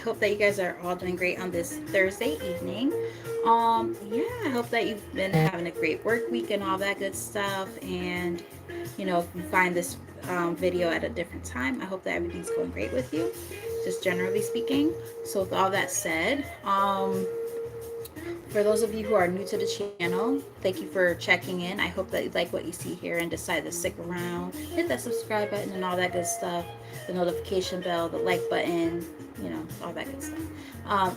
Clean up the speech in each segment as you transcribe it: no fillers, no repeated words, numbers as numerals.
hope that you guys are all doing great on this Thursday evening. Yeah, I hope that you've been having a great work week and all that good stuff. And if you find this video at a different time, I hope that everything's going great with you, just generally speaking. So with all that said, for those of you who are new to the channel, thank you for checking in. I hope that you like what you see here and decide to stick around. Hit that subscribe button and all that good stuff, the notification bell, the like button, all that good stuff.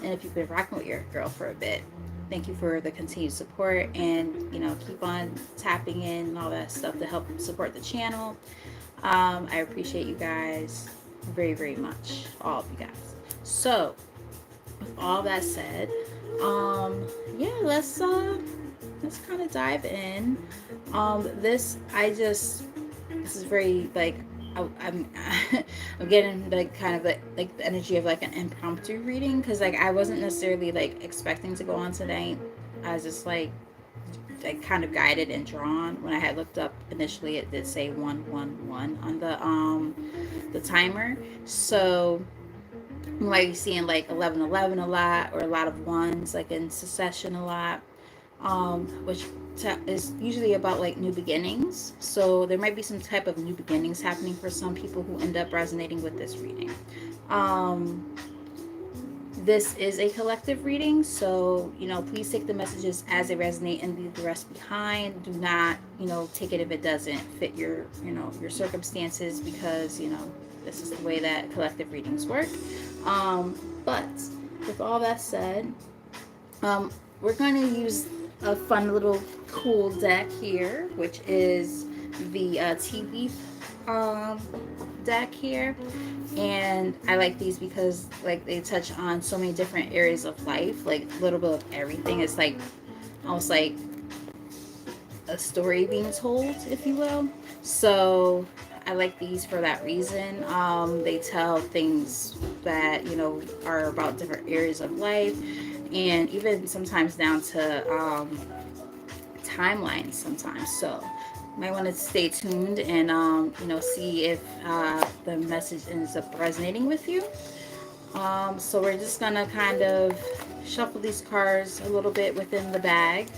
And if you've been rocking with your girl for a bit, thank you for the continued support, and keep on tapping in and all that stuff to help support the channel. I appreciate you guys very, very much, all of you guys. So with all that said, yeah, let's kind of dive in. This is very like I'm I'm getting like kind of like the energy of like an impromptu reading, because like I wasn't necessarily like expecting to go on tonight. I was just like kind of guided and drawn. When I had looked up initially, it did say 111 on the timer. So you might be seeing like 1111 a lot, or a lot of ones like in succession a lot, which is usually about like new beginnings. So there might be some type of new beginnings happening for some people who end up resonating with this reading. This is a collective reading, so please take the messages as they resonate and leave the rest behind. Do not take it if it doesn't fit your circumstances, because this is the way that collective readings work. But with all that said, we're going to use a fun little cool deck here, which is the TV deck here. And I like these because like they touch on so many different areas of life, like a little bit of everything. It's like almost like a story being told, if you will. So I like these for that reason. They tell things that are about different areas of life, and even sometimes down to timelines sometimes. So you might want to stay tuned and see if the message ends up resonating with you. So we're just gonna kind of shuffle these cards a little bit within the bag,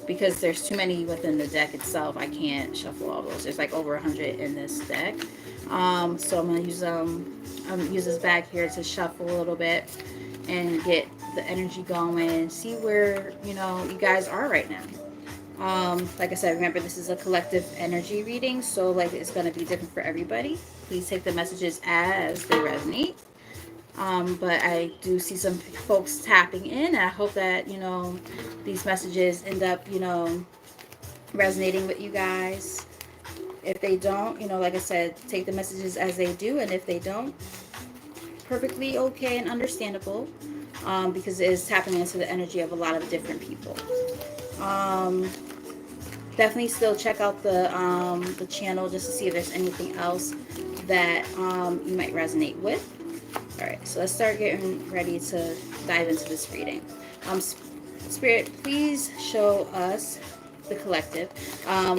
because there's too many within the deck itself. I can't shuffle all those. There's like over 100 in this deck. So I'm gonna use this bag here to shuffle a little bit and get the energy going and see where you guys are right now. Like I said, remember this is a collective energy reading, so like it's gonna be different for everybody. Please take the messages as they resonate. But I do see some folks tapping in, and I hope that these messages end up resonating with you guys. If they don't, like I said, take the messages as they do, and if they don't, perfectly okay and understandable, because it is tapping into the energy of a lot of different people. Definitely still check out the channel just to see if there's anything else that you might resonate with. All right, so let's start getting ready to dive into this reading. Spirit, please show us, the collective,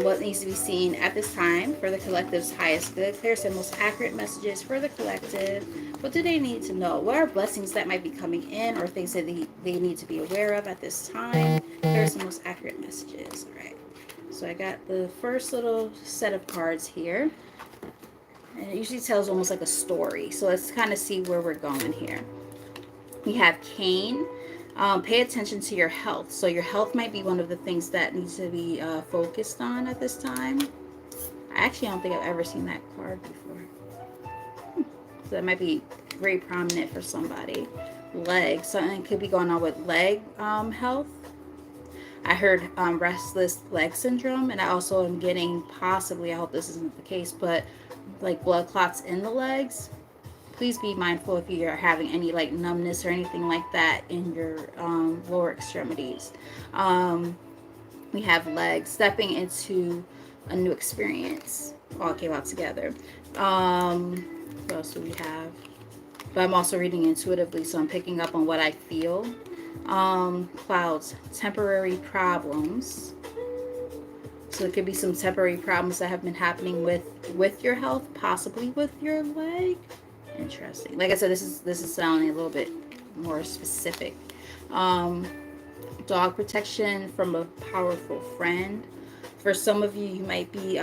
what needs to be seen at this time for the collective's highest good. Clear some most accurate messages for the collective. What do they need to know? What are blessings that might be coming in, or things that they need to be aware of at this time? Clear some most accurate messages. All right, so I got the first little set of cards here. And it usually tells almost like a story. So let's kind of see where we're going here. We have Cain. Pay attention to your health. So your health might be one of the things that needs to be focused on at this time. I actually don't think I've ever seen that card before. So that might be very prominent for somebody. Leg. Something could be going on with leg health. I heard restless leg syndrome, and I also am getting possibly, I hope this isn't the case, but like blood clots in the legs. Please be mindful if you're having any like numbness or anything like that in your lower extremities. We have legs, stepping into a new experience. All came out together. What else do we have? But I'm also reading intuitively, so I'm picking up on what I feel. Clouds, temporary problems. So it could be some temporary problems that have been happening with your health, possibly with your leg. Interesting. Like I said, this is sounding a little bit more specific. Um, Dog protection from a powerful friend. For some of you, you might be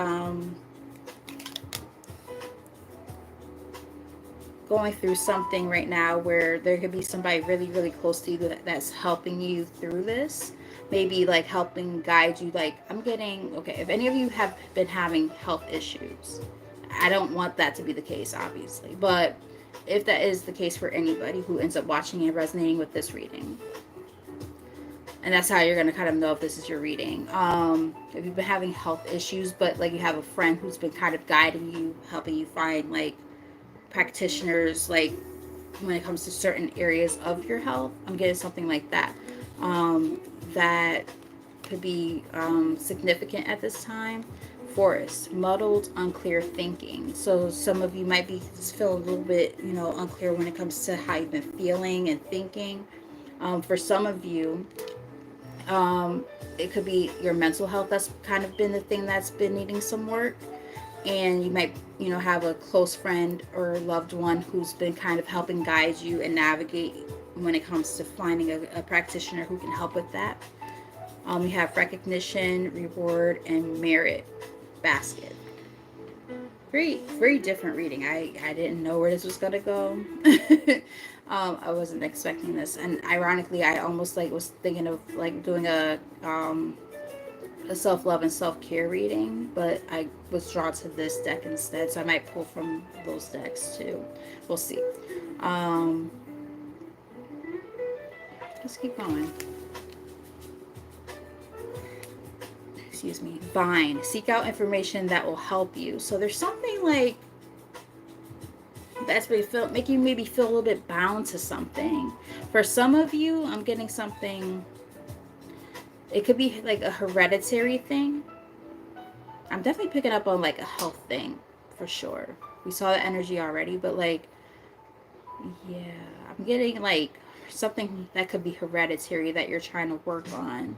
going through something right now where there could be somebody really, really close to you that's helping you through this. Maybe like helping guide you. Like, I'm getting, okay, if any of you have been having health issues, I don't want that to be the case, obviously. But if that is the case for anybody who ends up watching and resonating with this reading, and that's how you're going to kind of know if this is your reading. If you've been having health issues, but like you have a friend who's been kind of guiding you, helping you find like practitioners, like when it comes to certain areas of your health, I'm getting something like that. That could be significant at this time. Forest, muddled, unclear thinking. So some of you might be feeling a little bit, unclear when it comes to how you've been feeling and thinking. For some of you, it could be your mental health that's kind of been the thing that's been needing some work. And you might, have a close friend or loved one who's been kind of helping guide you and navigate when it comes to finding a practitioner who can help with that. We have recognition, reward, and merit basket. Very, very different reading. I didn't know where this was gonna go. I wasn't expecting this, and ironically, I almost like was thinking of like doing a self-love and self-care reading, but I was drawn to this deck instead, so I might pull from those decks too. We'll see. Let's keep going. Excuse me. Vine. Seek out information that will help you. So there's something like that's making you maybe feel a little bit bound to something. For some of you, I'm getting something. It could be like a hereditary thing. I'm definitely picking up on like a health thing for sure. We saw the energy already, but like, yeah, I'm getting like something that could be hereditary that you're trying to work on.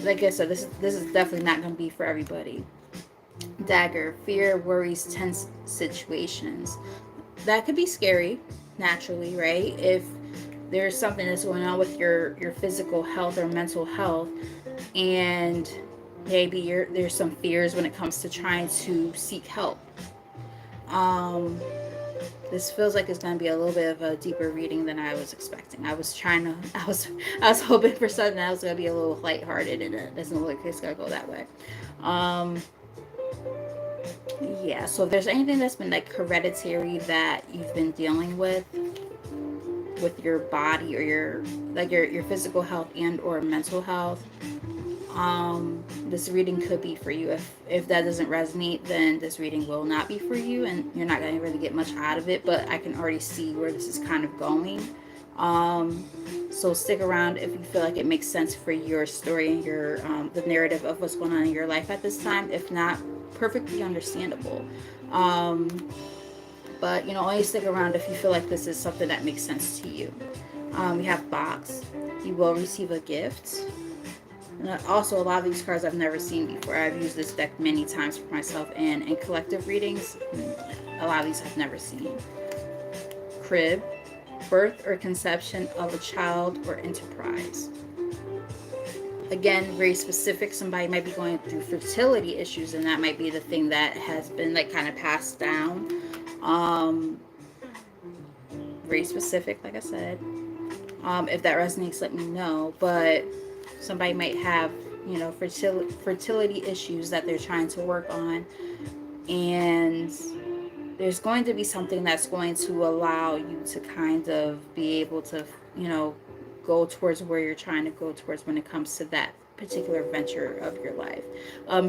Like I said, this is definitely not going to be for everybody. Dagger, fear, worries, tense situations. That could be scary, naturally, right? If there's something that's going on with your physical health or mental health, and maybe there's some fears when it comes to trying to seek help. This feels like it's going to be a little bit of a deeper reading than I was expecting. I was hoping for something that was going to be a little lighthearted, and it doesn't look like it's going to go that way. Yeah, so if there's anything that's been like hereditary that you've been dealing with your body or your physical health and or mental health, this reading could be for you. If that doesn't resonate, then this reading will not be for you, and you're not going to really get much out of it, but I can already see where this is kind of going. So stick around if you feel like it makes sense for your story and your the narrative of what's going on in your life at this time. If not, perfectly understandable. But only stick around if you feel like this is something that makes sense to you. We have box. You will receive a gift. And also, a lot of these cards I've never seen before. I've used this deck many times for myself and in collective readings. A lot of these I've never seen. Crib, birth or conception of a child or enterprise. Again, very specific. Somebody might be going through fertility issues, and that might be the thing that has been like kind of passed down. Very specific, like I said. If that resonates, let me know. But somebody might have, fertility issues that they're trying to work on, and there's going to be something that's going to allow you to kind of be able to, go towards where you're trying to go towards when it comes to that particular venture of your life.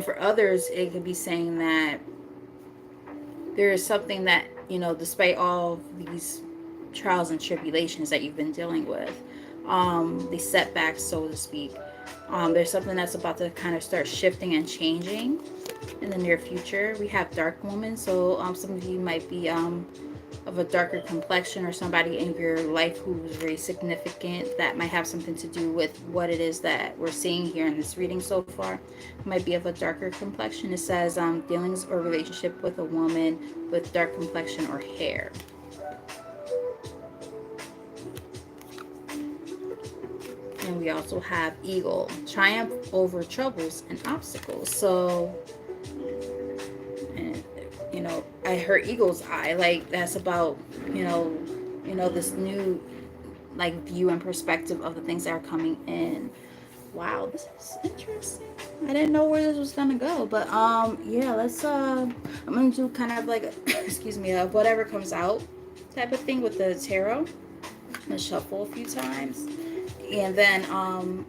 For others, it could be saying that there is something that, despite all these trials and tribulations that you've been dealing with, these setbacks, so to speak, there's something that's about to kind of start shifting and changing in the near future. We have dark woman, so some of you might be of a darker complexion, or somebody in your life who's very significant that might have something to do with what it is that we're seeing here in this reading so far. Might be of a darker complexion. It says dealings or relationship with a woman with dark complexion or hair. And we also have eagle, triumph over troubles and obstacles. So, and, you know, I heard eagle's eye, like that's about, you know, this new like view and perspective of the things that are coming in. Wow, this is interesting. I didn't know where this was gonna go, but yeah, let's I'm gonna do kind of like a, excuse me, whatever comes out type of thing with the tarot. I'm gonna shuffle a few times, and then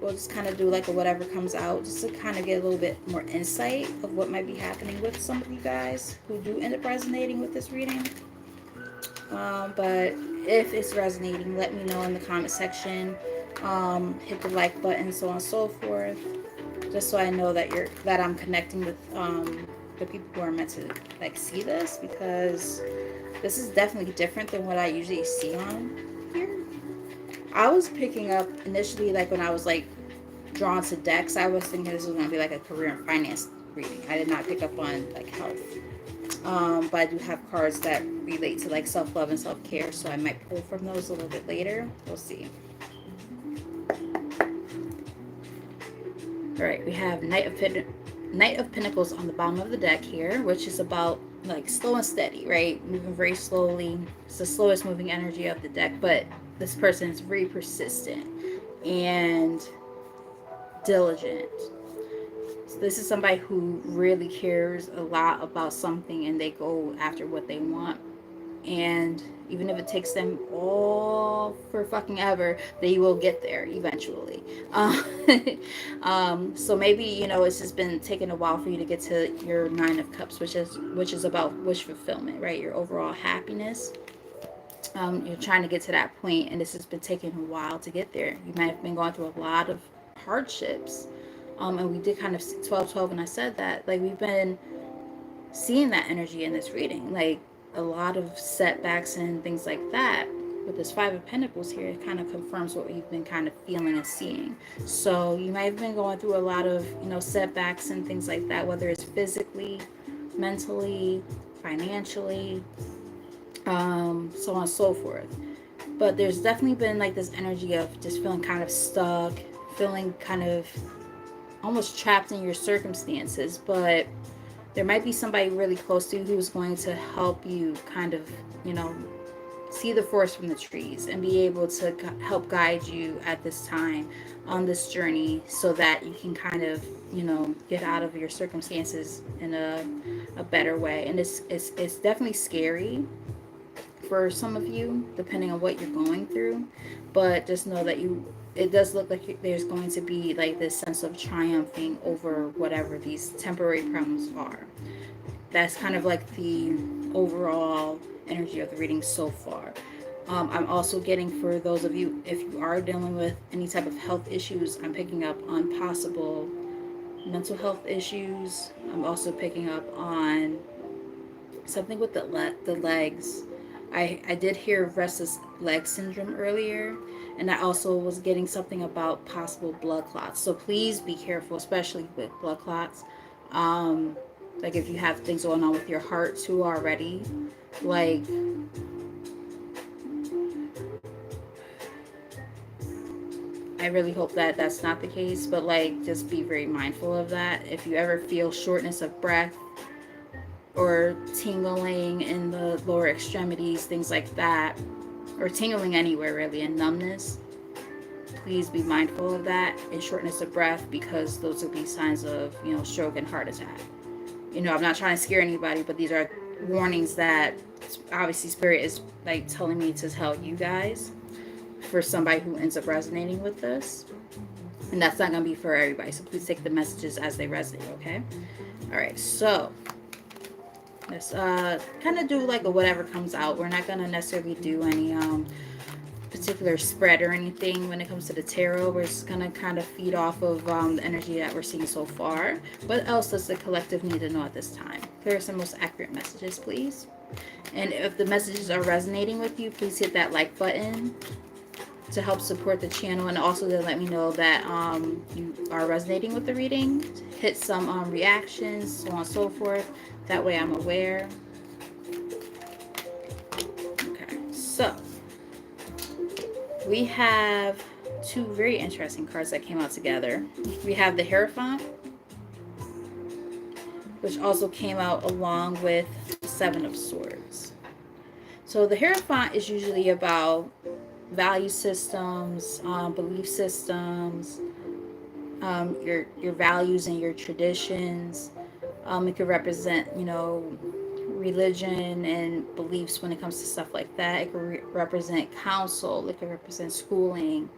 we'll just kind of do like a whatever comes out, just to kind of get a little bit more insight of what might be happening with some of you guys who do end up resonating with this reading. But if it's resonating, let me know in the comment section. Hit the like button, so on and so forth, just so I know that I'm connecting with the people who are meant to like see this, because this is definitely different than what I usually see on here. I was picking up initially, like when I was like drawn to decks, I was thinking this was going to be like a career and finance reading. I did not pick up on like health. But I do have cards that relate to like self-love and self-care, so I might pull from those a little bit later. We'll see. All right, we have Knight of Pentacles on the bottom of the deck here, which is about like slow and steady, right? Moving very slowly. It's the slowest moving energy of the deck, but this person is very persistent and diligent. So this is somebody who really cares a lot about something, and they go after what they want. And even if it takes them all for fucking ever, they will get there eventually. So maybe, you know, it's just been taking a while for you to get to your Nine of Cups, which is about wish fulfillment, right? Your overall happiness. You're trying to get to that point, and this has been taking a while to get there. You might have been going through a lot of hardships. And we did kind of 12-12 when I said that. Like, we've been seeing that energy in this reading. Like, a lot of setbacks and things like that. With this Five of Pentacles here, it kind of confirms what we've been kind of feeling and seeing. So you might have been going through a lot of, you know, setbacks and things like that, whether it's physically, mentally, financially, so on and so forth. But there's definitely been like this energy of just feeling kind of stuck, feeling kind of almost trapped in your circumstances. But there might be somebody really close to you who's going to help you kind of, you know, see the forest from the trees and be able to help guide you at this time on this journey, so that you can kind of, you know, get out of your circumstances in a better way. And it's definitely scary for some of you, depending on what you're going through. But just know that it does look like there's going to be like this sense of triumphing over whatever these temporary problems are. That's kind of like the overall energy of the reading so far. I'm also getting, for those of you, if you are dealing with any type of health issues, I'm picking up on possible mental health issues. I'm also picking up on something with the legs. I did hear restless leg syndrome earlier, and I also was getting something about possible blood clots. So please be careful, especially with blood clots. Like if you have things going on with your heart too already, like I really hope that that's not the case, but like just be very mindful of that. If you ever feel shortness of breath or tingling in the lower extremities, things like that, or tingling anywhere really, and numbness, please be mindful of that, and shortness of breath, because those will be signs of, you know, stroke and heart attack. You know, I'm not trying to scare anybody, but these are warnings that obviously Spirit is like telling me to tell you guys, for somebody who ends up resonating with this. And that's not going to be for everybody, so please take the messages as they resonate, okay? All right, so let's kind of do like a whatever comes out. We're not going to necessarily do any particular spread or anything when it comes to the tarot. We're just going to kind of feed off of the energy that we're seeing so far. What else does the collective need to know at this time? Clear some most accurate messages, please. And if the messages are resonating with you, please hit that like button to help support the channel, and also to let me know that you are resonating with the reading. Hit some reactions, so on and so forth. That way I'm aware. Okay, so we have two very interesting cards that came out together. We have the Hierophant, which also came out along with the Seven of Swords. So the Hierophant is usually about value systems, belief systems, your values and your traditions. It could represent, religion and beliefs when it comes to stuff like that. It could represent counsel. It could represent schooling,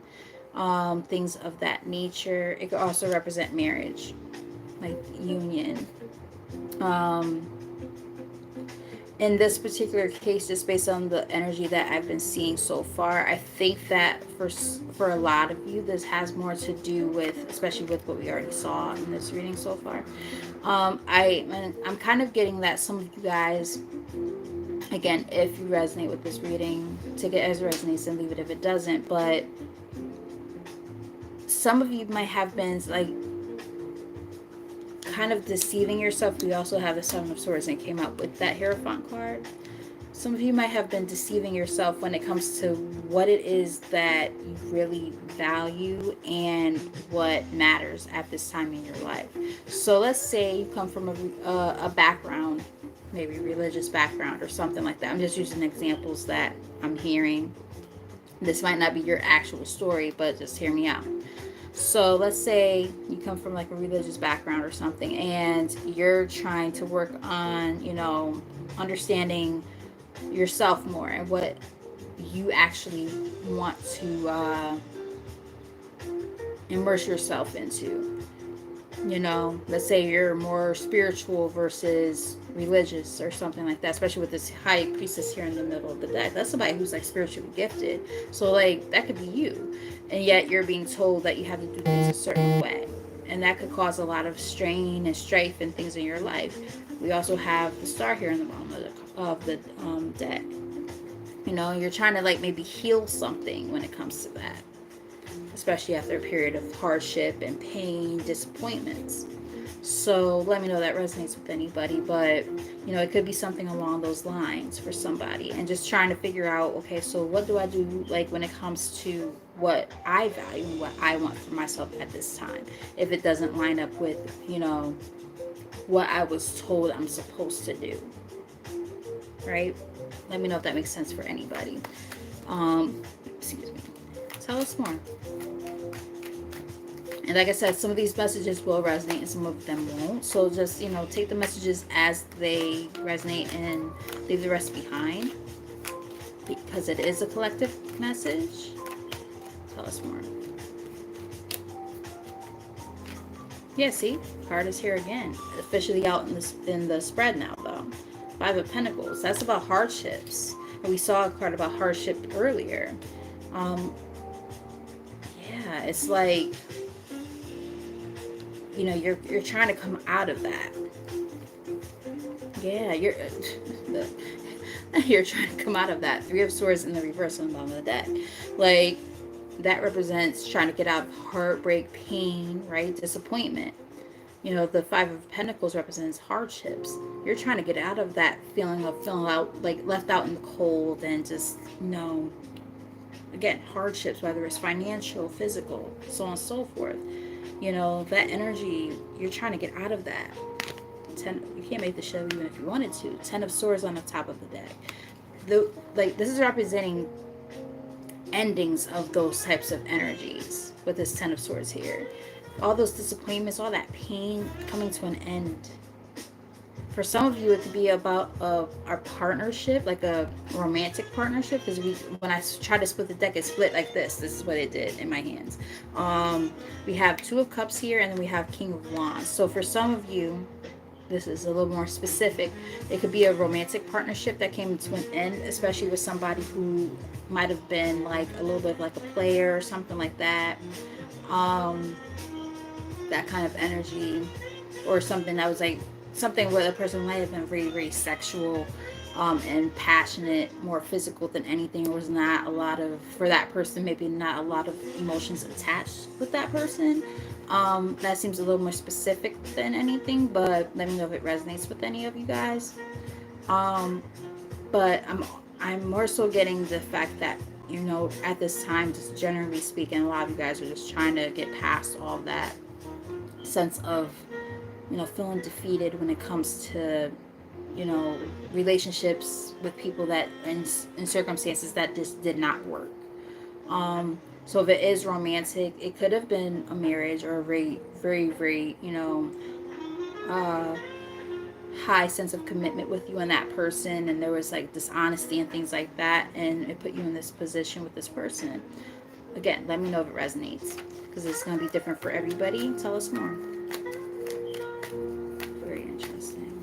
things of that nature. It could also represent marriage, like union. Um, in this particular case, just based on the energy that I've been seeing so far, I think that for a lot of you, this has more to do with, especially with what we already saw in this reading so far. I'm kind of getting that some of you guys, again, if you resonate with this reading, take it as it resonates and leave it if it doesn't. But some of you might have been like kind of deceiving yourself. We also have the Seven of Swords and came out with that Hierophant card. Some of you might have been deceiving yourself when it comes to what it is that you really value and what matters at this time in your life. So let's say you come from a background, maybe religious background or something like that. I'm just using examples that I'm hearing. This might not be your actual story, but just hear me out. So let's say you come from like a religious background or something, and you're trying to work on, understanding yourself more and what you actually want to immerse yourself into. Let's say you're more spiritual versus religious or something like that, especially with this High Priestess here in the middle of the deck. That's somebody who's like spiritually gifted. So like that could be you. And yet you're being told that you have to do things a certain way. And that could cause a lot of strain and strife and things in your life. We also have the Star here in the bottom of the deck. You're trying to like maybe heal something when it comes to that, especially after a period of hardship and pain, disappointments. So let me know that resonates with anybody, but it could be something along those lines for somebody, and just trying to figure out, okay, so what do I do like when it comes to what I value and what I want for myself at this time, if it doesn't line up with what I was told I'm supposed to do, right? Let me know if that makes sense for anybody. Excuse me. Tell us more. And like I said, some of these messages will resonate and some of them won't. So just, take the messages as they resonate and leave the rest behind, because it is a collective message. Tell us more. Yeah, see? Card is here again. Officially out in the spread now, though. Five of Pentacles. That's about hardships. And we saw a card about hardship earlier. Yeah, it's like, you're trying to come out of that. Yeah, you're trying to come out of that. Three of Swords in the reverse on the bottom of the deck. Like, that represents trying to get out of heartbreak, pain, right? Disappointment. The Five of Pentacles represents hardships. You're trying to get out of that feeling of feeling out, like left out in the cold, and just, again, hardships, whether it's financial, physical, so on and so forth. That energy, you're trying to get out of that. You can't make the show even if you wanted to. 10 of Swords on the top of the deck. This is representing endings of those types of energies with this 10 of Swords here. All those disappointments, all that pain coming to an end. For some of you, it could be about our partnership, like a romantic partnership. Because when I try to split the deck, it split like this. This is what it did in my hands. We have Two of Cups here, and then we have King of Wands. So for some of you, this is a little more specific. It could be a romantic partnership that came to an end, especially with somebody who might have been like a little bit like a player or something like that. That kind of energy, or something that was like something where the person might have been very, very sexual and passionate, more physical than anything. There was not a lot of, for that person, maybe not a lot of emotions attached with that person. That seems a little more specific than anything, but let me know if it resonates with any of you guys. But I'm more so getting the fact that you know, at this time, just generally speaking, a lot of you guys are just trying to get past all that sense of, you know, feeling defeated when it comes to, you know, relationships with people that in circumstances that just did not work. So if it is romantic, it could have been a marriage or a very, very, very, you know, uh, high sense of commitment with you and that person, and there was like dishonesty and things like that, and it put you in this position with this person. Again, let me know if it resonates, because it's going to be different for everybody. Tell us more. Very interesting.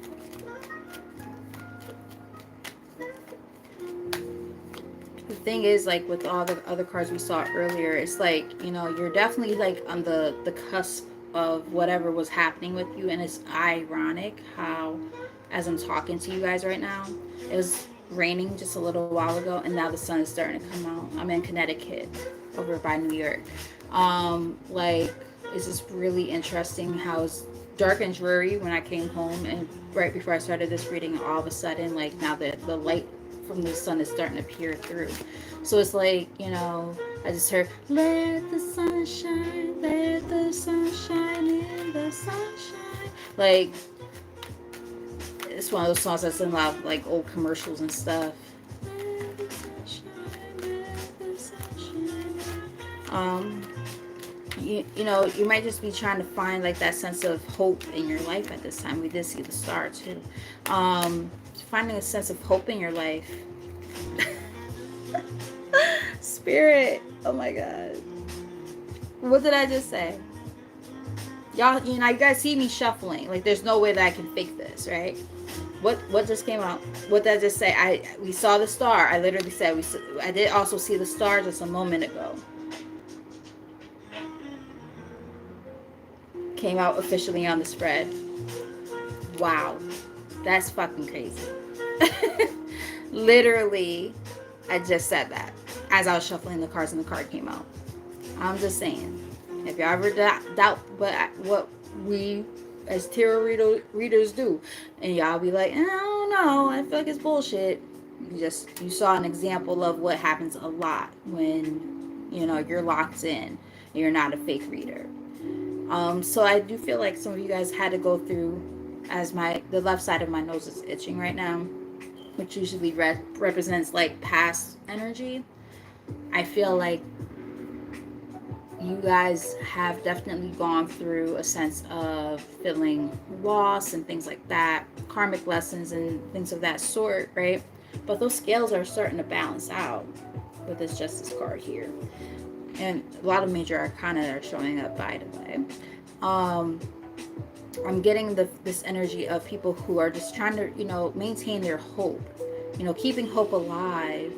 The thing is, like with all the other cards we saw earlier, it's like, you know, you're definitely like on the cusp of whatever was happening with you, and it's ironic how, as I'm talking to you guys right now, it was raining just a little while ago, and now the sun is starting to come out. I'm in Connecticut, over by New York. Like, it's just really interesting how it's dark and dreary when I came home, and right before I started this reading, all of a sudden, like, now the light from the sun is starting to peer through. So it's like, you know, I just heard, let the sun shine, let the sun shine in the sunshine. Like, it's one of those songs that's in a lot of like old commercials and stuff. Let the sun shine, let the sun shine. You know, you might just be trying to find like that sense of hope in your life at this time. We did see the star too. Finding a sense of hope in your life. Spirit, oh my god, what did I just say? Y'all, you know, you guys see me shuffling. Like, there's no way that I can fake this, right? What just came out? What did I just say? We saw the star. I literally said I did also see the star just a moment ago. Came out officially on the spread. Wow, that's fucking crazy. Literally, I just said that as I was shuffling the cards and the card came out. I'm just saying, if y'all ever doubt what we as tarot readers do, and y'all be like, I don't know, I feel like it's bullshit. You saw an example of what happens a lot when, you know, you're locked in and you're not a fake reader. So I do feel like some of you guys had to go through, as the left side of my nose is itching right now, which usually represents like past energy. I feel like you guys have definitely gone through a sense of feeling loss and things like that, karmic lessons and things of that sort, right? But those scales are starting to balance out with this Justice card here. And a lot of major arcana are showing up, by the way. I'm getting this energy of people who are just trying to, you know, maintain their hope, you know, keeping hope alive,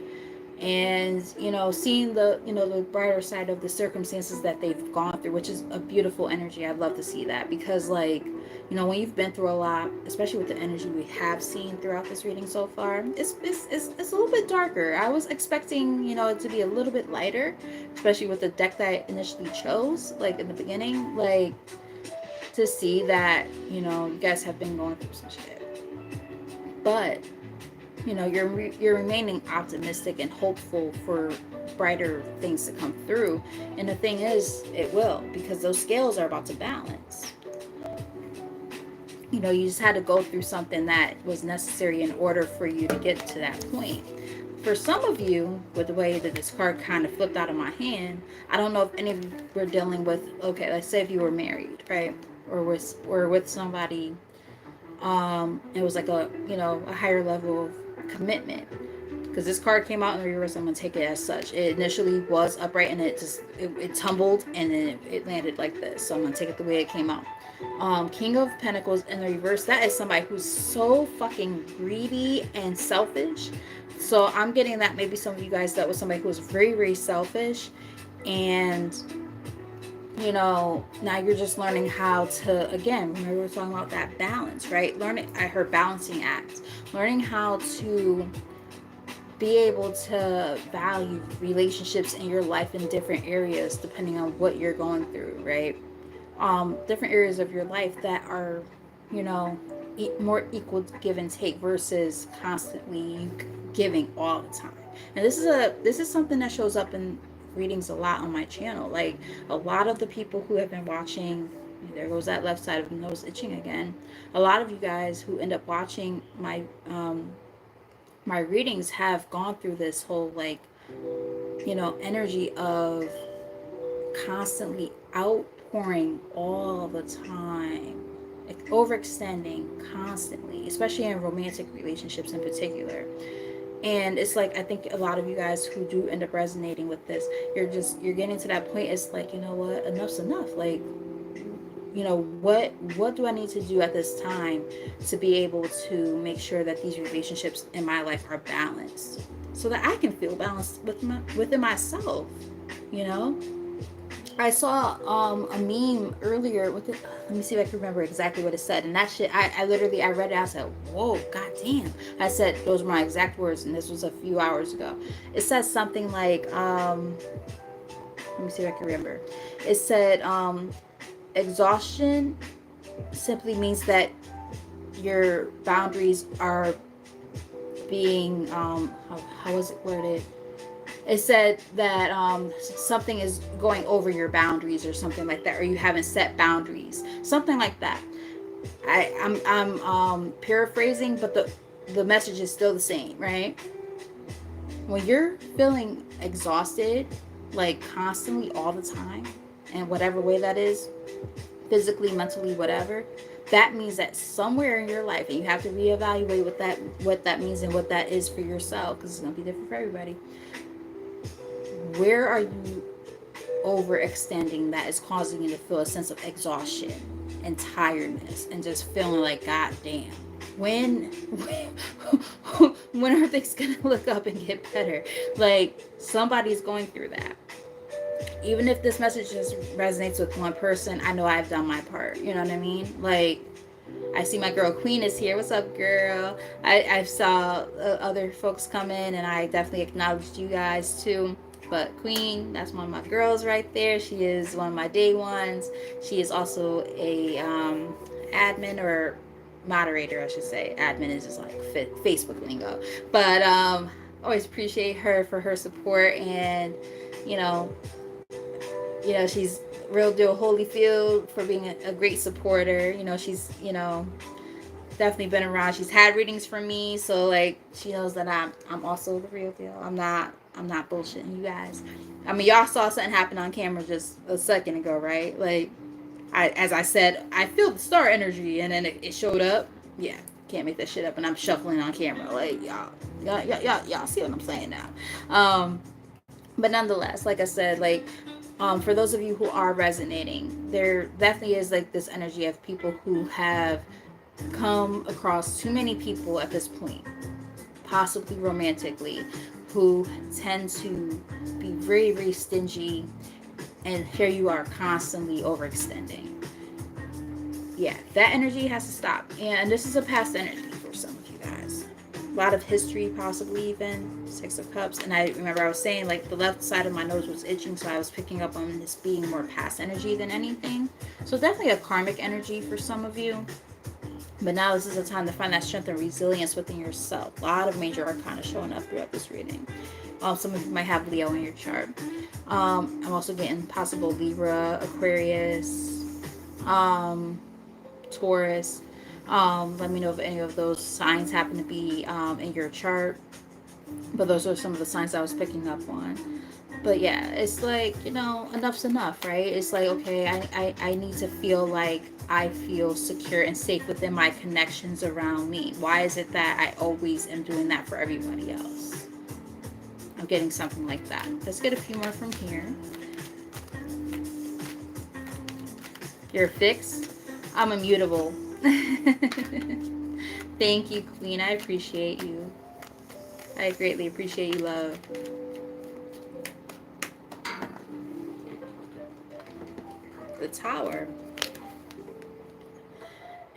and, you know, seeing the, you know, the brighter side of the circumstances that they've gone through, which is a beautiful energy. I'd love to see that, because, like, you know, when you've been through a lot, especially with the energy we have seen throughout this reading so far, it's a little bit darker. I was expecting, you know, it to be a little bit lighter, especially with the deck that I initially chose, like in the beginning, like, to see that, you know, you guys have been going through some shit, but, you know, you're remaining optimistic and hopeful for brighter things to come through. And the thing is, it will, because those scales are about to balance. You know, you just had to go through something that was necessary in order for you to get to that point. For some of you, with the way that this card kind of flipped out of my hand, I don't know if any of you were dealing with, okay, let's say if you were married, right? Or with somebody, it was like a, you know, a higher level of commitment, because this card came out in reverse. I'm gonna take it as such. It initially was upright, and it tumbled, and then it landed like this, so I'm gonna take it the way it came out. King of Pentacles in the reverse, that is somebody who's so fucking greedy and selfish. So I'm getting that maybe some of you guys dealt with somebody who was very, very selfish, and, you know, now you're just learning how to, again, remember we were talking about that balance, right? I heard balancing act. Learning how to be able to value relationships in your life in different areas, depending on what you're going through, right? Different areas of your life that are, you know, more equal give and take versus constantly giving all the time. And this is something that shows up in readings a lot on my channel. Like a lot of the people who have been watching, there goes that left side of the nose itching again. A lot of you guys who end up watching my readings have gone through this whole like, energy of constantly outpouring all the time, like overextending constantly, especially in romantic relationships in particular. And it's like, I think a lot of you guys who do end up resonating with this, you're getting to that point. It's like, you know what, enough's enough. Like, what do I need to do at this time to be able to make sure that these relationships in my life are balanced, so that I can feel balanced within myself. you know I saw a meme earlier with it. Let me see if I can remember exactly what it said. And that shit, I literally, I read it. I said, "Whoa, goddamn!" I said those were my exact words, and this was a few hours ago. It says something like, let me see if I can remember. It said, exhaustion simply means that your boundaries are being, how was it worded? It said that something is going over your boundaries or something like that, or you haven't set boundaries, something like that. I'm paraphrasing, but the message is still the same, right? When you're feeling exhausted, like constantly all the time, in whatever way that is, physically, mentally, whatever, that means that somewhere in your life, and you have to reevaluate what that means and what that is for yourself, because it's going to be different for everybody. Where are you overextending that is causing you to feel a sense of exhaustion and tiredness and just feeling like, God damn, when when are things gonna look up and get better? Like, somebody's going through that. Even if this message just resonates with one person, I know I've done my part. You know what I mean? Like, I see my girl Queen is here. What's up, girl? I saw other folks come in, and I definitely acknowledged you guys too. But Queen, that's one of my girls right there. She is one of my day ones. She is also a admin, or moderator, I should say. Admin is just like Facebook lingo. But always appreciate her for her support, and you know, she's real deal Holyfield for being a great supporter. She's definitely been around. She's had readings from me, so like she knows that I'm also the real deal. I'm not bullshitting you guys. I mean, y'all saw something happen on camera just a second ago, right? Like, as I said, I feel the star energy, and then it showed up. Yeah, can't make that shit up, and I'm shuffling on camera. Like, y'all see what I'm saying now. But nonetheless, like I said, like, for those of you who are resonating, there definitely is like this energy of people who have come across too many people at this point, possibly romantically, who tend to be very, very stingy, and here you are constantly overextending. Yeah, that energy has to stop. And this is a past energy for some of you guys. A lot of history, possibly even. Six of Cups. And I remember I was saying, like, the left side of my nose was itching, so I was picking up on this being more past energy than anything. So definitely a karmic energy for some of you. But now this is a time to find that strength and resilience within yourself. A lot of major arcana showing up throughout this reading. Some of you might have Leo in your chart. I'm also getting possible Libra, Aquarius, Taurus. Let me know if any of those signs happen to be in your chart. But those are some of the signs I was picking up on. But yeah, it's like, enough's enough, right? It's like, okay, I need to feel like I feel secure and safe within my connections around me. Why is it that I always am doing that for everybody else? I'm getting something like that. Let's get a few more from here. You're fixed. I'm immutable. Thank you, Queen. I appreciate you. I greatly appreciate you, love. The Tower.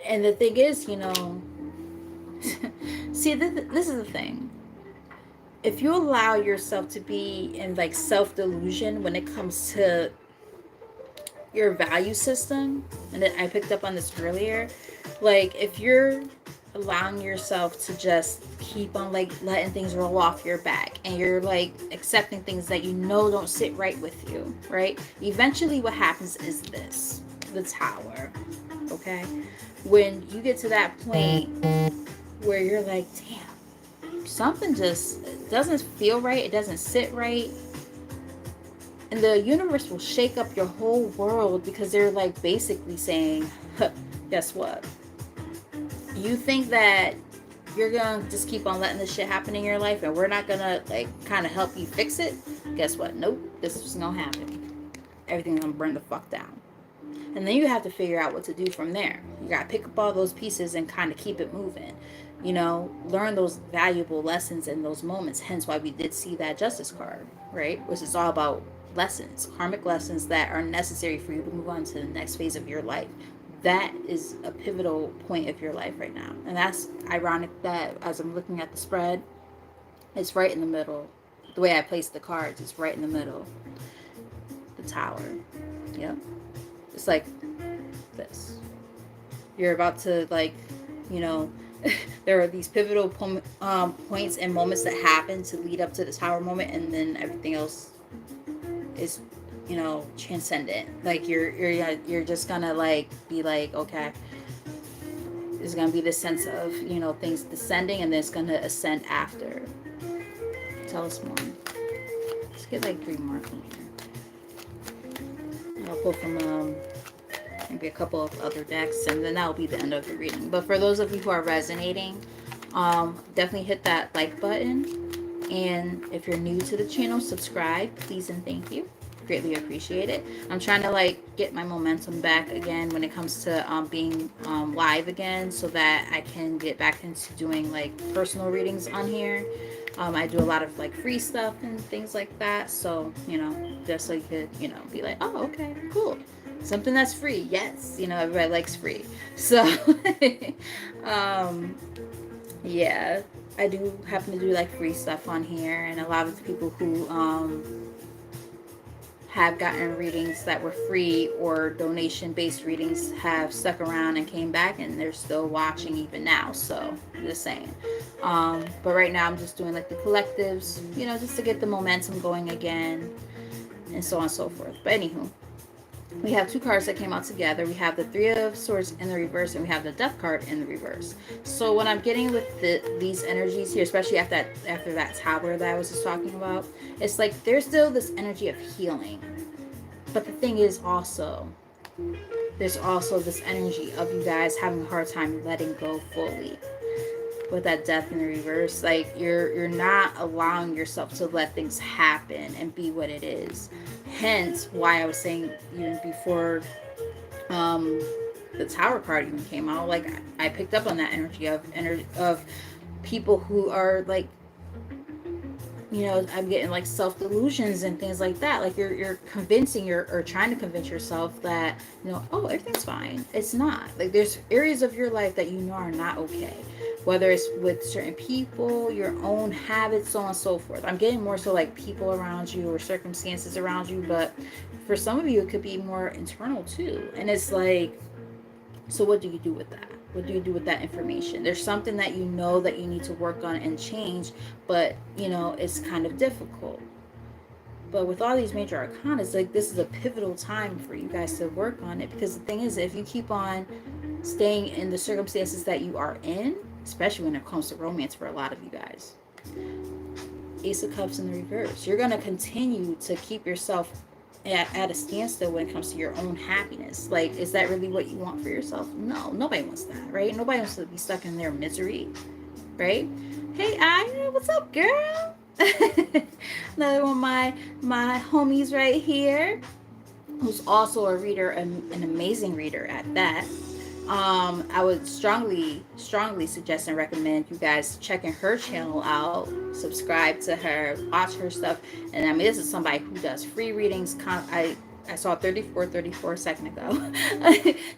And the thing is, see, this is the thing. If you allow yourself to be in like self-delusion when it comes to your value system, and I picked up on this earlier, like if you're allowing yourself to just keep on like letting things roll off your back, and you're like accepting things that you know don't sit right with you, right? Eventually what happens is this, the tower. Okay, when you get to that point where you're like, damn, something just doesn't feel right, it doesn't sit right, and the universe will shake up your whole world, because they're like basically saying, huh, guess what, you think that you're gonna just keep on letting this shit happen in your life and we're not gonna like kind of help you fix it? Guess what, nope, this is gonna happen. Everything's gonna burn the fuck down. And then you have to figure out what to do from there. You gotta pick up all those pieces and kind of keep it moving, learn those valuable lessons in those moments. Hence why we did see that justice card, right? Which is all about lessons, karmic lessons that are necessary for you to move on to the next phase of your life. That is a pivotal point of your life right now. And that's ironic that as I'm looking at the spread, it's right in the middle. The way I placed the cards is right in the middle. The tower. Yep. It's like this. You're about to, like, you know, there are these pivotal points and moments that happen to lead up to the tower moment, and then everything else is, transcendent. Like you're just gonna like be like, okay, there's gonna be this sense of things descending, and then it's gonna ascend after. Tell us more. Let's get like 3 more from here. I'll pull from maybe a couple of other decks, and then that'll be the end of the reading. But for those of you who are resonating, definitely hit that like button, and if you're new to the channel, subscribe, please and thank you. Greatly appreciate it. I'm trying to like get my momentum back again when it comes to being live again, so that I can get back into doing like personal readings on here. I do a lot of like free stuff and things like that, so just so you could be like, oh, okay, cool, something that's free. Yes, everybody likes free. So yeah, I do happen to do like free stuff on here, and a lot of the people who have gotten readings that were free or donation based readings have stuck around and came back, and they're still watching even now. So just saying. But right now I'm just doing like the collectives, just to get the momentum going again, and so on and so forth. But anywho, we have 2 cards that came out together. We have the 3 of Swords in the reverse, and we have the Death card in the reverse. So what I'm getting with these energies here, especially after that tower that I was just talking about, it's like there's still this energy of healing. But the thing is also, there's also this energy of you guys having a hard time letting go fully. With that Death in the reverse, like you're not allowing yourself to let things happen and be what it is. Hence why I was saying even before the Tower card even came out, like I picked up on that energy of people who are like, I'm getting like self delusions and things like that. Like you're convincing or trying to convince yourself that oh, everything's fine. It's not. Like there's areas of your life that are not okay, whether it's with certain people, your own habits, so on and so forth. I'm getting more so like people around you or circumstances around you, but for some of you it could be more internal too. And it's like, so what do you do with that? What do you do with that information? There's something that that you need to work on and change, but it's kind of difficult. But with all these major arcana, it's like this is a pivotal time for you guys to work on it, because the thing is, if you keep on staying in the circumstances that you are in, especially when it comes to romance for a lot of you guys, Ace of Cups in the reverse, you're going to continue to keep yourself at a standstill when it comes to your own happiness. Like, is that really what you want for yourself? No, nobody wants that, right? Nobody wants to be stuck in their misery, right? Hey, Aya, what's up, girl? Another one of my homies right here, who's also a reader, an amazing reader at that. I would strongly suggest and recommend you guys checking her channel out, subscribe to her, watch her stuff. And I mean, this is somebody who does free readings. I saw 34 a second ago.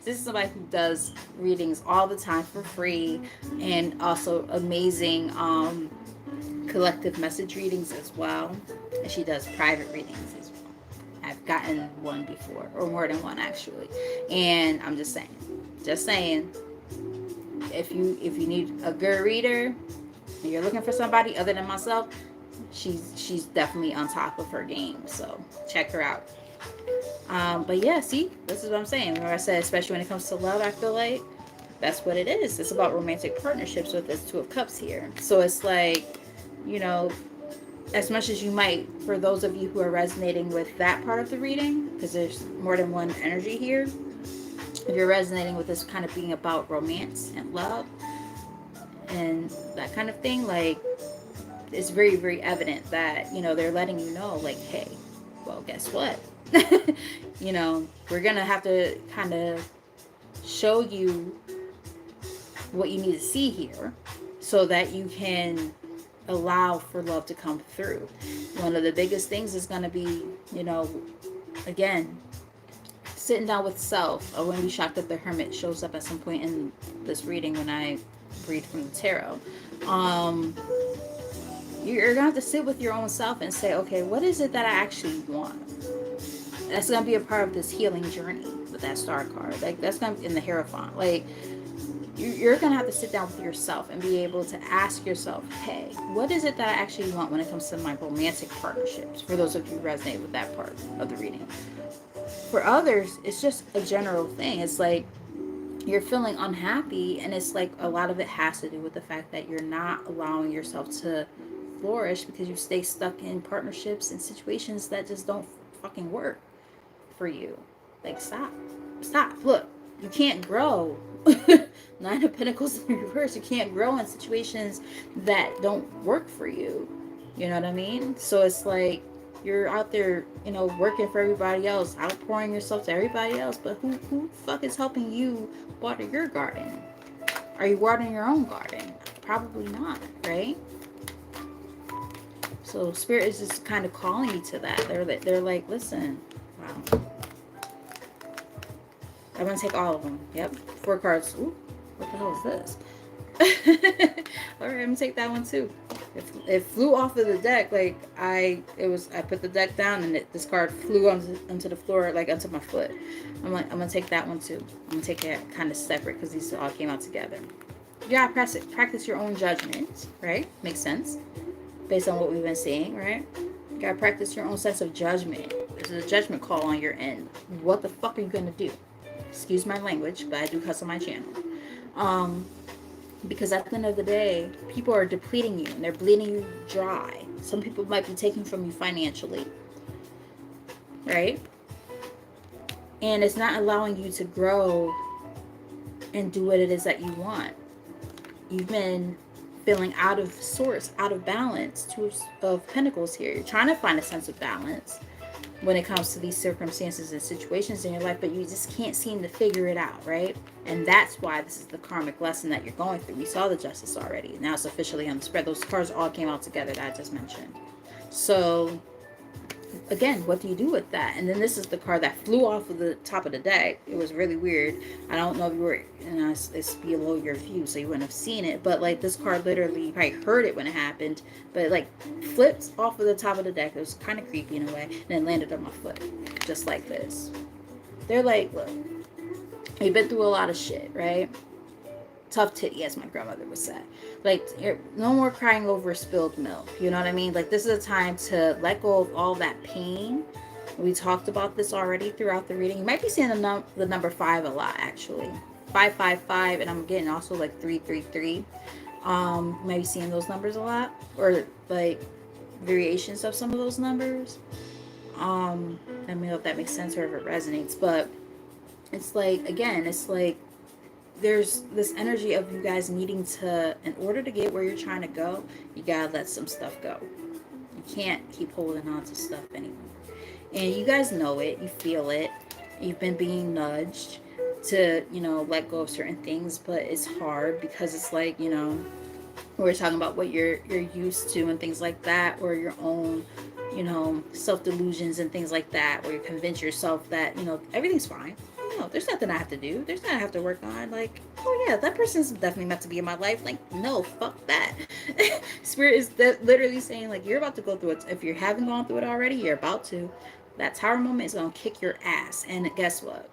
This is somebody who does readings all the time for free, and also amazing collective message readings as well. And she does private readings as well. I've gotten one before, or more than one actually. And I'm just saying, if you need a good reader and you're looking for somebody other than myself, she's definitely on top of her game. So check her out. But yeah, see, this is what I'm saying. Remember I said, especially when it comes to love, I feel like that's what it is. It's about romantic partnerships with this Two of Cups here. So it's like, you know, as much as you might, for those of you who are resonating with that part of the reading, because there's more than one energy here, if you're resonating with this kind of being about romance and love and that kind of thing, like, it's very, very evident that, you know, they're letting you know, like, hey, well, guess what? You know, we're going to have to kind of show you what you need to see here so that you can allow for love to come through. One of the biggest things is going to be, you know, again, sitting down with self. I wouldn't be shocked if the Hermit shows up at some point in this reading when I read from the tarot. You're gonna have to sit with your own self and say, okay, what is it that I actually want? That's gonna be a part of this healing journey with that Star card. Like, that's gonna be in the Hierophant. Like, you're gonna have to sit down with yourself and be able to ask yourself, hey, what is it that I actually want when it comes to my romantic partnerships? For those of you who resonate with that part of the reading. For others, it's just a general thing. It's like you're feeling unhappy, and it's like a lot of it has to do with the fact that you're not allowing yourself to flourish because you stay stuck in partnerships and situations that just don't fucking work for you. Like, stop. Look, you can't grow. Nine of Pentacles in reverse. You can't grow in situations that don't work for you. You know what I mean? So it's like you're out there, you know, working for everybody else, outpouring yourself to everybody else, but who the fuck is helping you water your garden? Are you watering your own garden? Probably not, right? So Spirit is just kind of calling you to that. They're like, listen, wow. I'm going to take all of them. Yep. 4 cards. Ooh, what the hell is this? All right, I'm going to take that one too. It flew off of the deck. Like, I put the deck down and this card flew onto the floor, like onto my foot. I'm going to take that one too. I'm going to take it kind of separate because these all came out together. You got to practice your own judgment, right? Makes sense. Based on what we've been seeing, right? You got to practice your own sense of judgment. There's a judgment call on your end. What the fuck are you going to do? Excuse my language, but I do cuss on my channel. Because at the end of the day, people are depleting you and they're bleeding you dry. Some people might be taking from you financially, right? And it's not allowing you to grow and do what it is that you want. You've been feeling out of sorts, out of balance. Two of Pentacles here. You're trying to find a sense of balance when it comes to these circumstances and situations in your life, but you just can't seem to figure it out, right? And that's why this is the karmic lesson that you're going through. We saw the Justice already. Now it's officially on the spread. Those cards all came out together that I just mentioned. So, again, what do you do with that? And then this is the card that flew off of the top of the deck. It was really weird. I don't know if you were, it's below your view, so you wouldn't have seen it. But, like, this card literally, you probably heard it when it happened. But it, like, flipped off of the top of the deck. It was kind of creepy in a way. And then landed on my foot. Just like this. They're like, look, you've been through a lot of shit, right? Tough titty, as my grandmother would say. Like, no more crying over spilled milk. You know what I mean? Like, this is a time to let go of all that pain. We talked about this already throughout the reading. You might be seeing the number 5 a lot, actually. 555, and I'm getting also like 333. You might be seeing those numbers a lot, or like variations of some of those numbers. Let me know if that makes sense or if it resonates. But it's like, again, it's like there's this energy of you guys needing to, in order to get where you're trying to go, you gotta let some stuff go. You can't keep holding on to stuff anymore. And you guys know it, you feel it. You've been being nudged to, you know, let go of certain things, but it's hard because it's like, you know, we're talking about what you're used to and things like that, or your own, you know, self-delusions and things like that, where you convince yourself that, you know, everything's fine. No, there's nothing I have to do. There's nothing I have to work on. Like, oh yeah, that person's definitely meant to be in my life. Like, no, fuck that. Spirit is literally saying, like, you're about to go through it. If you haven't gone through it already, you're about to. That tower moment is going to kick your ass. And guess what?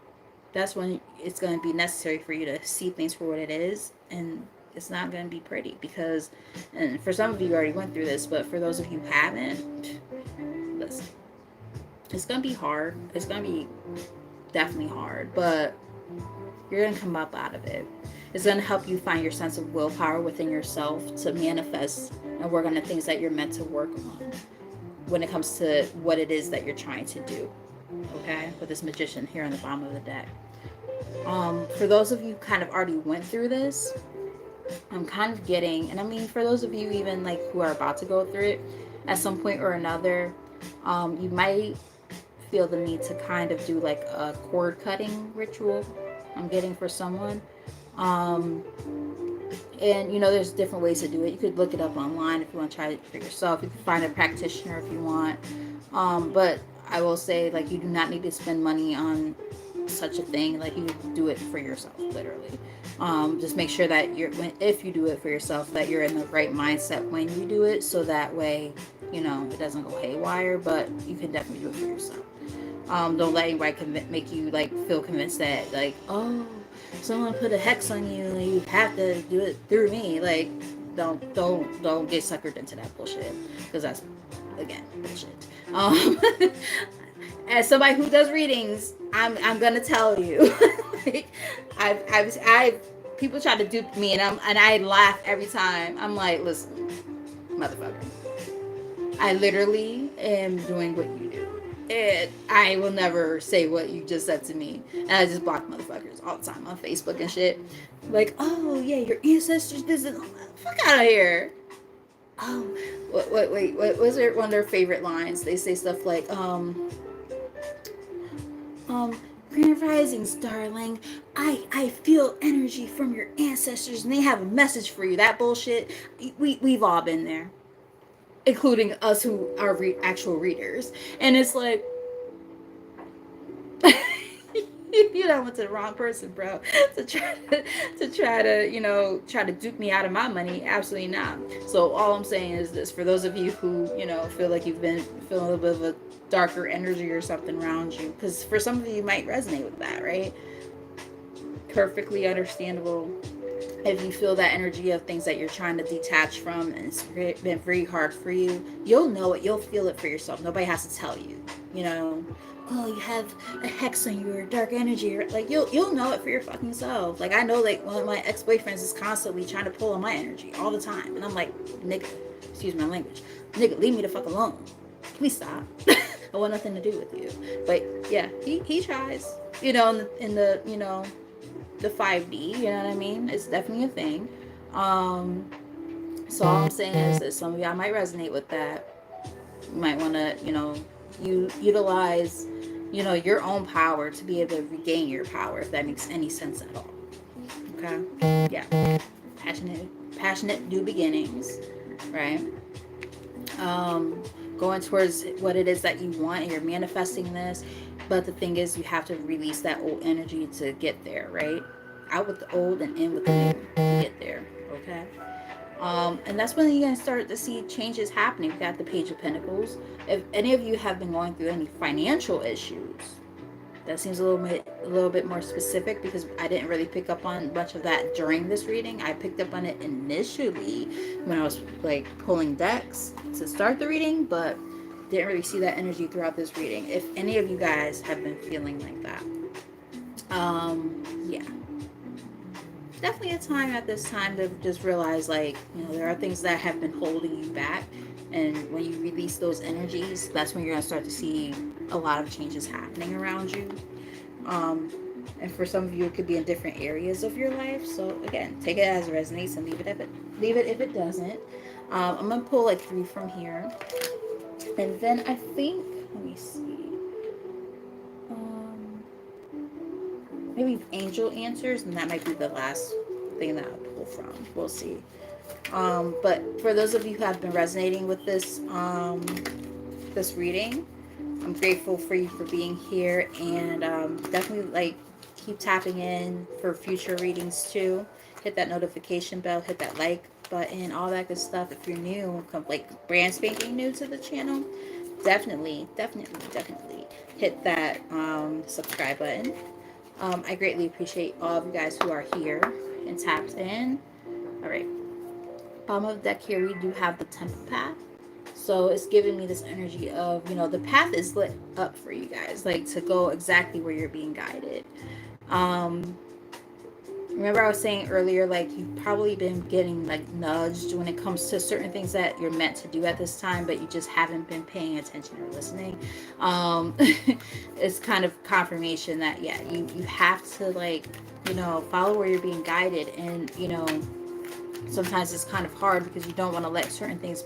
That's when it's going to be necessary for you to see things for what it is and it's not going to be pretty because, and for some of you already went through this, but for those of you who haven't, listen, it's going to be hard. It's going to be definitely hard, but you're going to come up out of it. It's going to help you find your sense of willpower within yourself to manifest and work on the things that you're meant to work on when it comes to what it is that you're trying to do. Okay, with this magician here on the bottom of the deck. For those of you who kind of already went through this, I'm kind of getting, and I mean for those of you even like who are about to go through it at some point or another, you might feel the need to kind of do like a cord cutting ritual. I'm getting for someone. And you know, there's different ways to do it. You could look it up online if you want to try it for yourself. You can find a practitioner if you want. But I will say, like, you do not need to spend money on such a thing. Like, you do it for yourself, literally. Just make sure that if you do it for yourself, that you're in the right mindset when you do it, so that way, you know, it doesn't go haywire. But you can definitely do it for yourself. Don't let anybody make you like feel convinced that like, oh, someone put a hex on you and you have to do it through me. Like, don't get suckered into that bullshit, because that's, again, bullshit. As somebody who does readings, I'm gonna tell you, like, I've people try to dupe me, and I laugh every time. I'm like, listen, motherfucker, I literally am doing what you do. And I will never say what you just said to me. And I just block motherfuckers all the time on Facebook and shit. Like, oh yeah, your ancestors visit. Fuck out of here. Oh, wait, what was their one of their favorite lines? They say stuff like, Grand Risings, darling. I feel energy from your ancestors, and they have a message for you. That bullshit. We've all been there, including us who are actual readers. And it's like, you know, went to the wrong person, bro, to try to you know, try to dupe me out of my money. Absolutely not. So all I'm saying is this: for those of you who, you know, feel like you've been feeling a little bit of a darker energy or something around you, because for some of you might resonate with that, right? Perfectly understandable. If you feel that energy of things that you're trying to detach from and it's been very hard for you, you'll know it. You'll feel it for yourself. Nobody has to tell you. You know, oh, you have a hex on you or dark energy. Or, like, you'll know it for your fucking self. Like, I know, like, one of my ex-boyfriends is constantly trying to pull on my energy all the time. And I'm like, nigga, excuse my language. Nigga, leave me the fuck alone. Please stop. I want nothing to do with you. But, yeah, he tries. You know, in the you know, the 5D, you know what I mean? It's definitely a thing. So all I'm saying is that some of y'all might resonate with that. You might want to, you know, utilize, you know, your own power to be able to regain your power, if that makes any sense at all. Okay? Yeah. Passionate new beginnings, right? Going towards what it is that you want, and you're manifesting this. But the thing is, you have to release that old energy to get there, right? Out with the old and in with the new to get there, okay? And that's when you're going to start to see changes happening. We got the Page of Pentacles. If any of you have been going through any financial issues, that seems a little bit more specific, because I didn't really pick up on much of that during this reading. I picked up on it initially when I was like pulling decks to start the reading, but didn't really see that energy throughout this reading. If any of you guys have been feeling like that, yeah, definitely a time at this time to just realize, like, you know, there are things that have been holding you back, and when you release those energies, that's when you're gonna start to see a lot of changes happening around you. And for some of you, it could be in different areas of your life. So again, take it as it resonates and leave it if it doesn't. I'm gonna pull like 3 from here. And then I think, let me see, maybe angel answers, and that might be the last thing that I'll pull from. We'll see. But for those of you who have been resonating with this this reading, I'm grateful for you for being here, and definitely like keep tapping in for future readings too. Hit that notification bell, hit that like button, all that good stuff. If you're new, like brand spanking new to the channel, definitely hit that subscribe button. I greatly appreciate all of you guys who are here, and tapped in. All right. Bottom of the deck here, we do have the temple path. So it's giving me this energy of, the path is lit up for you guys, like to go exactly where you're being guided. Um, Remember I was saying earlier, like you've probably been getting like nudged when it comes to certain things that you're meant to do at this time, but you just haven't been paying attention or listening. Um, it's kind of confirmation that, yeah, you have to like, follow where you're being guided. And, sometimes it's kind of hard because you don't want to let certain things,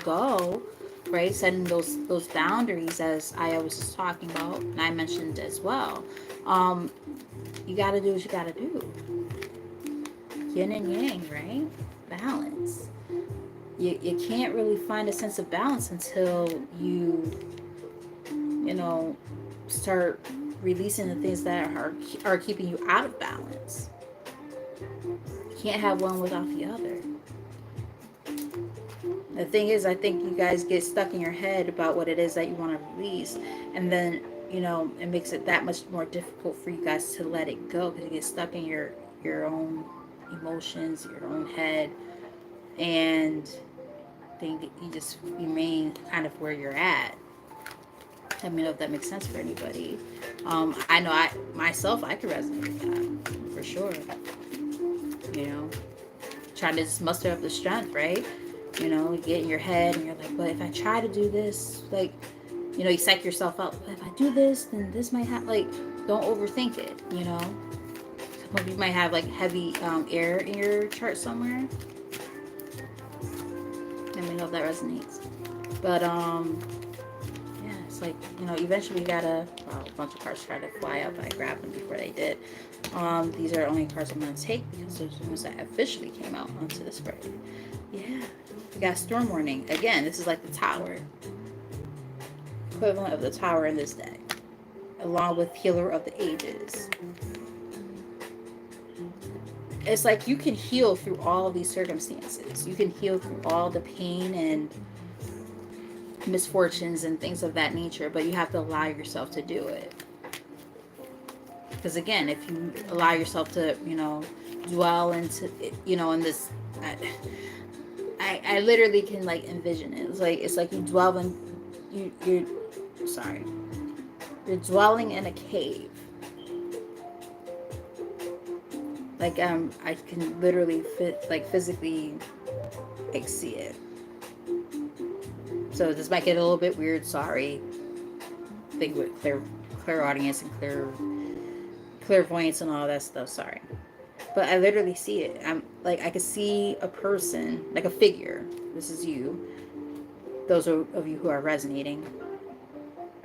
go, right? Setting those boundaries, as I was just talking about, and I mentioned as well. You got to do what you got to do. Yin and yang, right? Balance. You can't really find a sense of balance until you start releasing the things that are keeping you out of balance. You can't have one without the other. The thing is, I think you guys get stuck in your head about what it is that you want to release, and then it makes it that much more difficult for you guys to let it go, because you get stuck in your own emotions, your own head, and then you just remain kind of where you're at. Let me know if that makes sense for anybody. I know I could resonate with that for sure. Trying to just muster up the strength, right? You get in your head and you're like, but if I try to do this, like, you psych yourself up. But if I do this, then this might happen. Like, don't overthink it. Some of you might have like heavy air in your chart somewhere. Let me know if that resonates. But yeah, it's like, eventually you gotta, a bunch of cards tried to fly up. I grabbed them before they did. These are only cards I'm gonna take because those are the ones that officially came out onto the spread. Yeah, we got storm warning. Again, this is like the tower. Equivalent of the tower in this deck. Along with healer of the ages. It's like you can heal through all of these circumstances. You can heal through all the pain and misfortunes and things of that nature, but you have to allow yourself to do it. Because again, if you allow yourself to, dwell into, in this, I literally can like envision it. It's like you dwell in, you're dwelling in a cave. Like I can literally physically see it. So this might get a little bit weird. Sorry. Think with clear audience and clairvoyance and all that stuff. Sorry, but I literally see it. I'm like, I could see a person, like a figure. This is you. Those of you who are resonating,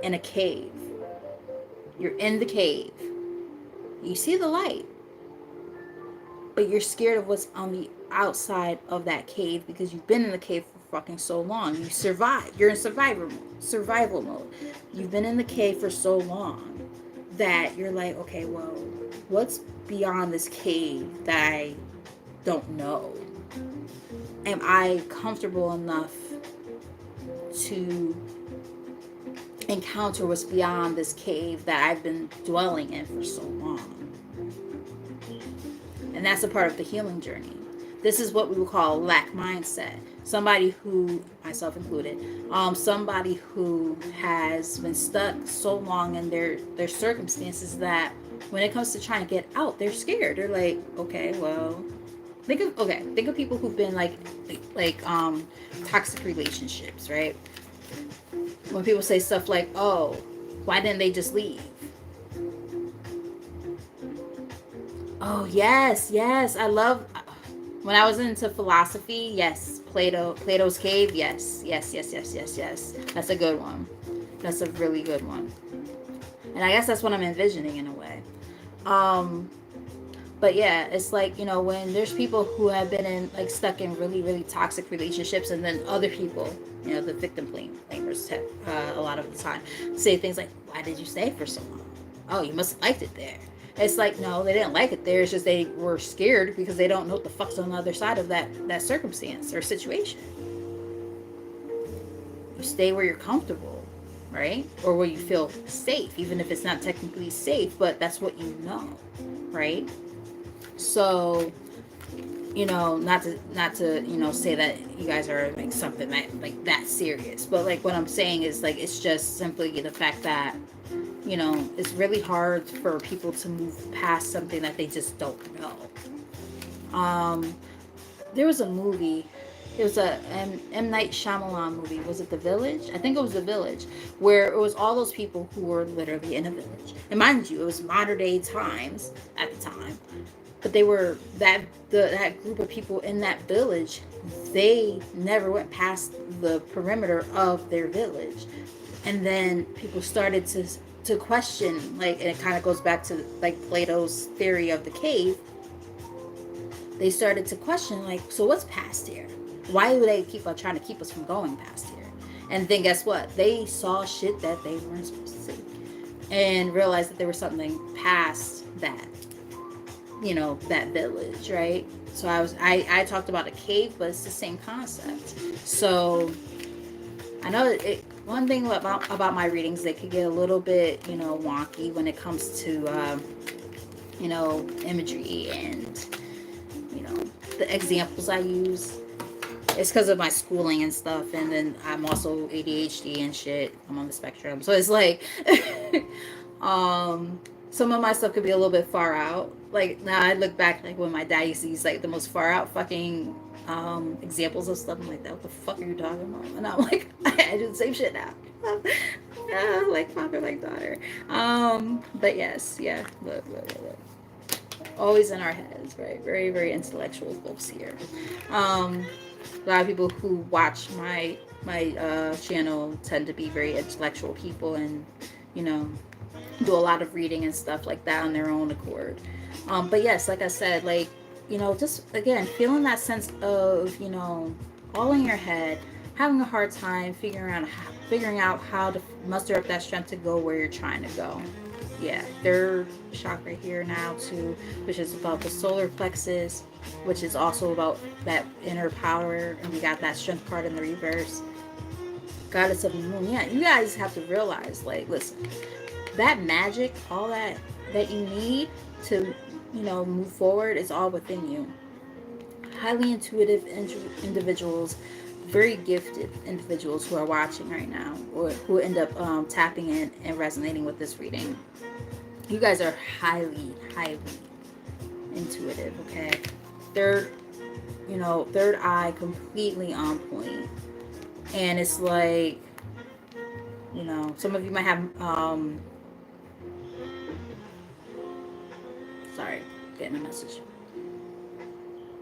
in a cave. You're in the cave. You see the light, but you're scared of what's on the outside of that cave because you've been in the cave for fucking so long. You survived. You're in survival mode. You've been in the cave for so long that you're like, okay, well, what's beyond this cave that I don't know? Am I comfortable enough to encounter what's beyond this cave that I've been dwelling in for so long? And that's a part of the healing journey. This is what we would call a lack mindset. Somebody who, myself included, somebody who has been stuck so long in their circumstances that when it comes to trying to get out, they're scared. They're like, okay, well, think of people who've been like toxic relationships, right? When people say stuff like, oh, why didn't they just leave? Oh, yes. I love, when I was into philosophy, yes, Plato's cave, yes. That's a good one. That's a really good one. And I guess that's what I'm envisioning in a way. But yeah, it's like, when there's people who have been stuck in really, really toxic relationships, and then other people, the victim blamers a lot of the time say things like, why did you stay for so long? Oh, you must have liked it there. It's like, no, they didn't like it there. It's just they were scared because they don't know what the fuck's on the other side of that circumstance or situation. You stay where you're comfortable, right? Or where you feel safe, even if it's not technically safe, but that's what you know, right? So, not to say that you guys are like something that like that serious, but like what I'm saying is like it's just simply the fact that it's really hard for people to move past something that they just don't know. There was a movie. It was a M. Night Shyamalan movie. Was it The Village? I think it was The Village, where it was all those people who were literally in a village. And mind you, it was modern day times at the time, but they were that group of people in that village. They never went past the perimeter of their village, and then people started to question, like, and it kind of goes back to like Plato's theory of the cave. They started to question, like, so what's past here? Why do they keep on trying to keep us from going past here? And then guess what? They saw shit that they weren't supposed to see, and realized that there was something past that, that village, right? So I talked about a cave, but it's the same concept. So I know one thing about my readings, they could get a little bit, wonky when it comes to, imagery and, the examples I use. It's because of my schooling and stuff, and then I'm also ADHD and shit. I'm on the spectrum, so it's like, some of my stuff could be a little bit far out. Like now, I look back like when my dad used to use like the most far out fucking examples of stuff. I'm like, what the fuck are you talking about? And I'm like, I do the same shit now. Yeah, like father, like daughter. But yes, yeah. Look. Always in our heads, right? Very, very intellectual folks here. A lot of people who watch my channel tend to be very intellectual people, and do a lot of reading and stuff like that on their own accord. But yes, like I said, like just again feeling that sense of all in your head, having a hard time figuring out how to muster up that strength to go where you're trying to go. Yeah, third chakra here now too, which is about the solar plexus, which is also about that inner power, and we got that strength card in the reverse. Goddess of the moon. Yeah, you guys have to realize, like, listen, that magic, all that you need to move forward is all within you. Highly intuitive individuals, very gifted individuals who are watching right now, or who end up tapping in and resonating with this reading. You guys are highly intuitive. Okay, third eye completely on point, and it's like some of you might have sorry, getting a message.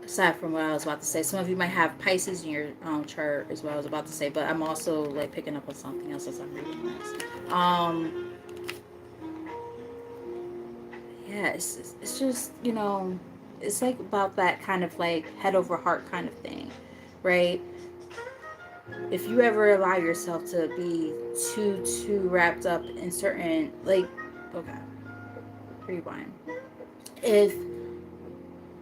Aside from what I was about to say, some of you might have Pisces in your chart, is what I was about to say, but I'm also like picking up on something else as I'm reading this. Yeah, it's just it's like about that kind of like head over heart kind of thing, right? If you ever allow yourself to be too wrapped up in certain, like, okay, rewind. If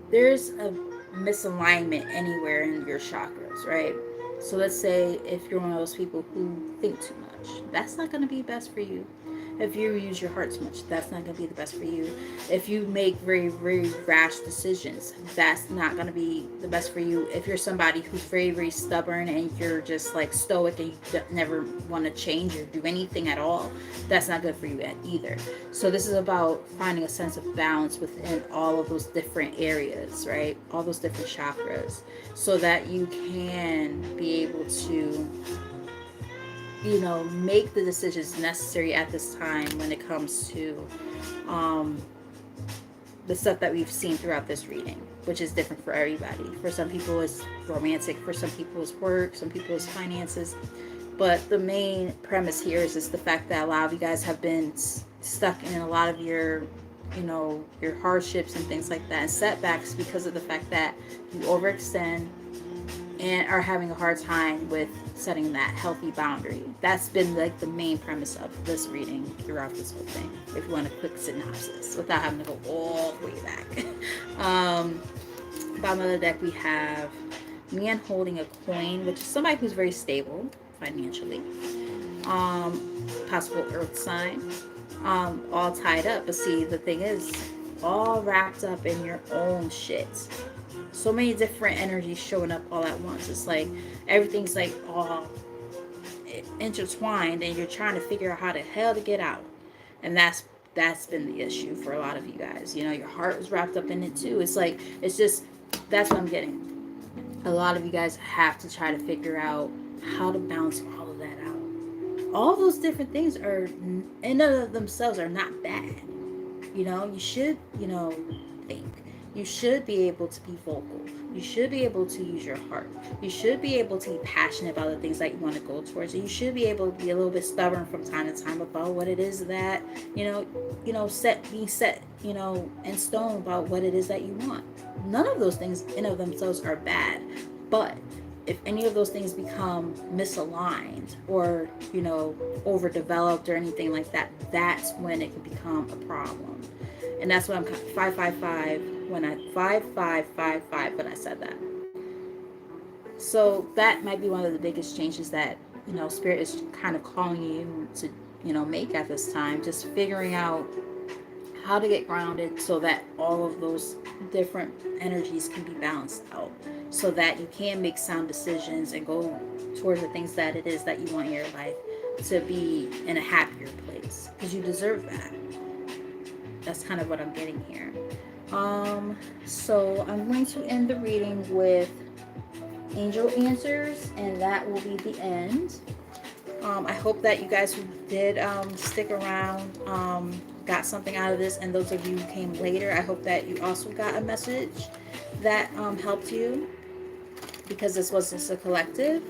there's a misalignment anywhere in your chakras, right? So let's say if you're one of those people who think too much, that's not going to be best for you. If you use your heart too much, that's not going to be the best for you. If you make very, very rash decisions, that's not going to be the best for you. If you're somebody who's very, very stubborn and you're just like stoic and you never want to change or do anything at all, that's not good for you either. So this is about finding a sense of balance within all of those different areas, right? All those different chakras, so that you can be able to make the decisions necessary at this time when it comes to the stuff that we've seen throughout this reading, which is different for everybody. For some people it's romantic, for some people it's work, some people it's finances. But the main premise here is just the fact that a lot of you guys have been stuck in a lot of your your hardships and things like that, and setbacks, because of the fact that you overextend and are having a hard time with setting that healthy boundary. That's been like the main premise of this reading throughout this whole thing, if you want a quick synopsis without having to go all the way back. Bottom of the deck we have man holding a coin, which is somebody who's very stable financially. Possible earth sign. All tied up. But see, the thing is, all wrapped up in your own shit. So many different energies showing up all at once. It's like everything's like all intertwined, and you're trying to figure out how the hell to get out. And that's been the issue for a lot of you guys. You know, your heart is wrapped up in it too. It's like, it's just, that's what I'm getting. A lot of you guys have to try to figure out how to balance all of that out. All those different things are, in and of themselves, are not bad. You know, you should, think. You should be able to be vocal. You should be able to use your heart. You should be able to be passionate about the things that you want to go towards. And you should be able to be a little bit stubborn from time to time about what it is that, set, in stone about what it is that you want. None of those things in of themselves are bad. But if any of those things become misaligned or, overdeveloped or anything like that, that's when it can become a problem. And that's what I'm 555 when I 5555 when I said that. So that might be one of the biggest changes that, Spirit is kind of calling you to, make at this time. Just figuring out how to get grounded so that all of those different energies can be balanced out, so that you can make sound decisions and go towards the things that it is that you want in your life to be in a happier place, because you deserve that. That's kind of what I'm getting here. So I'm going to end the reading with angel answers, and that will be the end. I hope that you guys who did stick around got something out of this, and those of you who came later, I hope that you also got a message that helped you, because this was just a collective.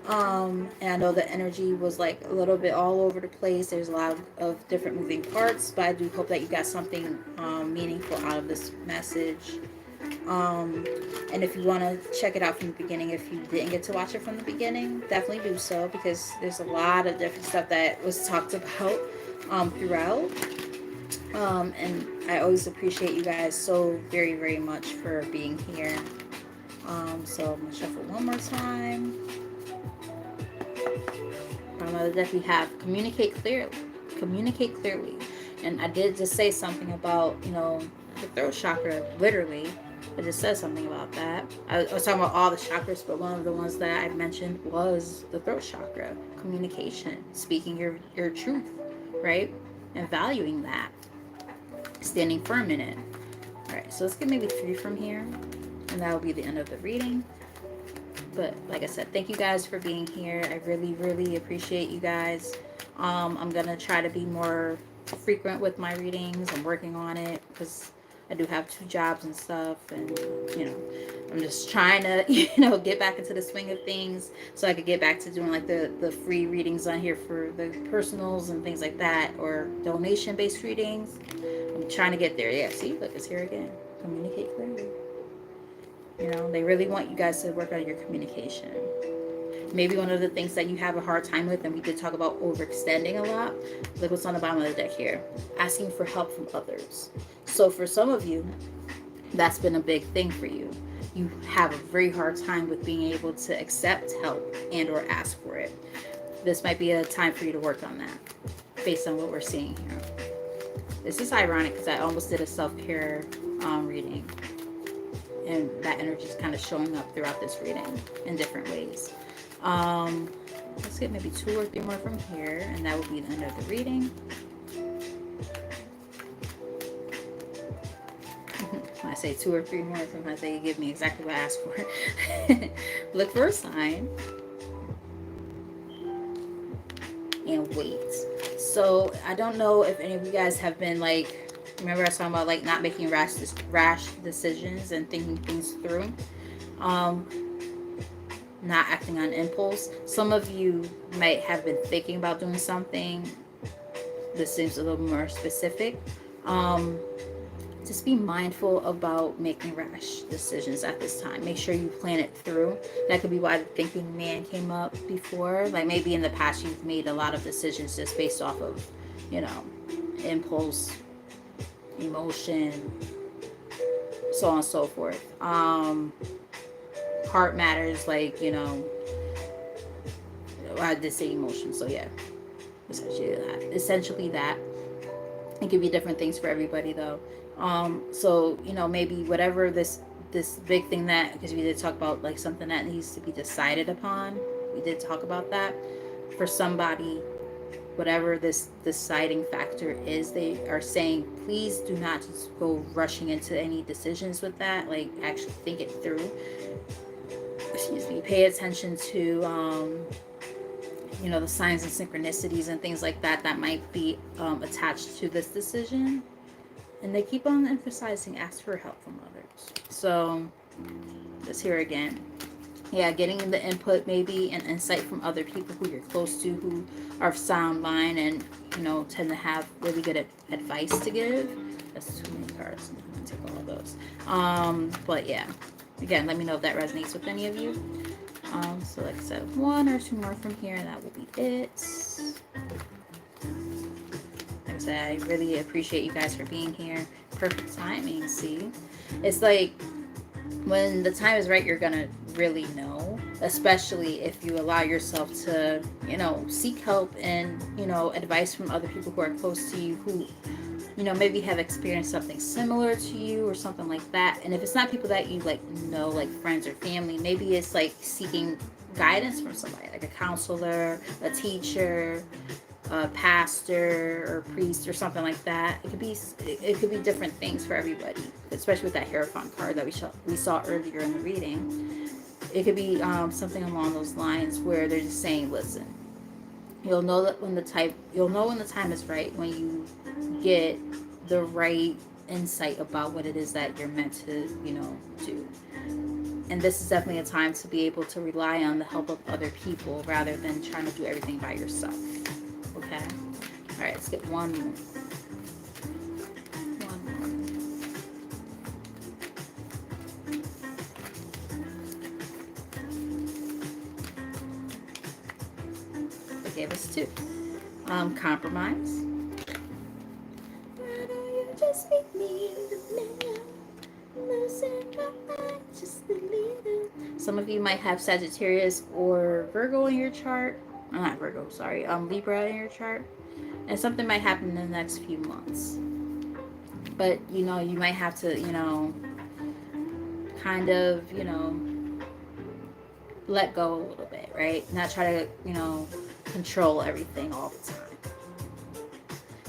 And I know the energy was like a little bit all over the place. There's a lot of different moving parts, but I do hope that you got something meaningful out of this message. And if you want to check it out from the beginning, if you didn't get to watch it from the beginning, definitely do so, because there's a lot of different stuff that was talked about throughout. And I always appreciate you guys so very, very much for being here. So I'm going to shuffle one more time. From the deck we have communicate clearly. Communicate clearly. And I did just say something about, the throat chakra, literally. I just said something about that. I was talking about all the chakras, but one of the ones that I mentioned was the throat chakra. Communication. Speaking your truth, right? And valuing that. Standing firm in it. Alright, so let's get maybe 3 from here. And that will be the end of the reading. But like I said, thank you guys for being here. I really, really appreciate you guys. I'm going to try to be more frequent with my readings. I'm working on it because I do have 2 jobs and stuff. And, I'm just trying to, get back into the swing of things so I could get back to doing like the free readings on here for the personals and things like that, or donation-based readings. I'm trying to get there. Yeah, see, look, it's here again. Communicate clearly. They really want you guys to work on your communication. Maybe one of the things that you have a hard time with, and we did talk about overextending a lot. Look what's on the bottom of the deck here. Asking for help from others. So for some of you, that's been a big thing for you. You have a very hard time with being able to accept help and or ask for it. This might be a time for you to work on that based on what we're seeing here. This is ironic because I almost did a self-care reading. And that energy is kind of showing up throughout this reading in different ways. Let's get maybe 2 or 3 more from here, and that will be the end of the reading. When I say 2 or 3 more, sometimes they give me exactly what I asked for. Look for a sign. And wait. So I don't know if any of you guys have been like, remember I was talking about like not making rash decisions and thinking things through, not acting on impulse. Some of you might have been thinking about doing something. This seems a little more specific. Just be mindful about making rash decisions at this time. Make sure you plan it through. That could be why the thinking man came up before. Like maybe in the past you've made a lot of decisions just based off of, impulse, emotion, so on and so forth. Heart matters, like, I did say emotion, so yeah, essentially that. It could be different things for everybody though. So, maybe whatever this big thing, that, because we did talk about like something that needs to be decided upon. We did talk about that. For somebody, whatever this deciding factor is, they are saying, please do not just go rushing into any decisions with that. Like, actually think it through. Excuse me. Pay attention to the signs and synchronicities and things like that that might be attached to this decision. And they keep on emphasizing, ask for help from others. So let's hear again. Yeah, getting the input maybe and insight from other people who you're close to, who are of sound mind and tend to have really good advice to give. That's too many cards. I'm gonna take all of those. But yeah, again, let me know if that resonates with any of you. So like I said, one or two more from here, and that will be it. Like I said, I really appreciate you guys for being here. Perfect timing. See, it's like, when the time is right, you're gonna really know, especially if you allow yourself to seek help and advice from other people who are close to you, who maybe have experienced something similar to you or something like that. And if it's not people that you like friends or family, maybe it's like seeking guidance from somebody, like a counselor, a teacher, a pastor or priest or something like that. It could be different things for everybody, especially with that Hierophant card that we saw earlier in the reading. It could be something along those lines where they're just saying, listen, you'll know when the time is right, when you get the right insight about what it is that you're meant to do. And this is definitely a time to be able to rely on the help of other people rather than trying to do everything by yourself. Okay. All right. Let's get one more. They gave us two. Compromise. Why don't you just meet me in the middle? Losing my mind, just a little. Some of you might have Sagittarius or Virgo in your chart. Not Virgo, sorry. Libra in your chart. And something might happen in the next few months. But, you might have to, kind of, let go a little bit, right? Not try to, control everything all the time.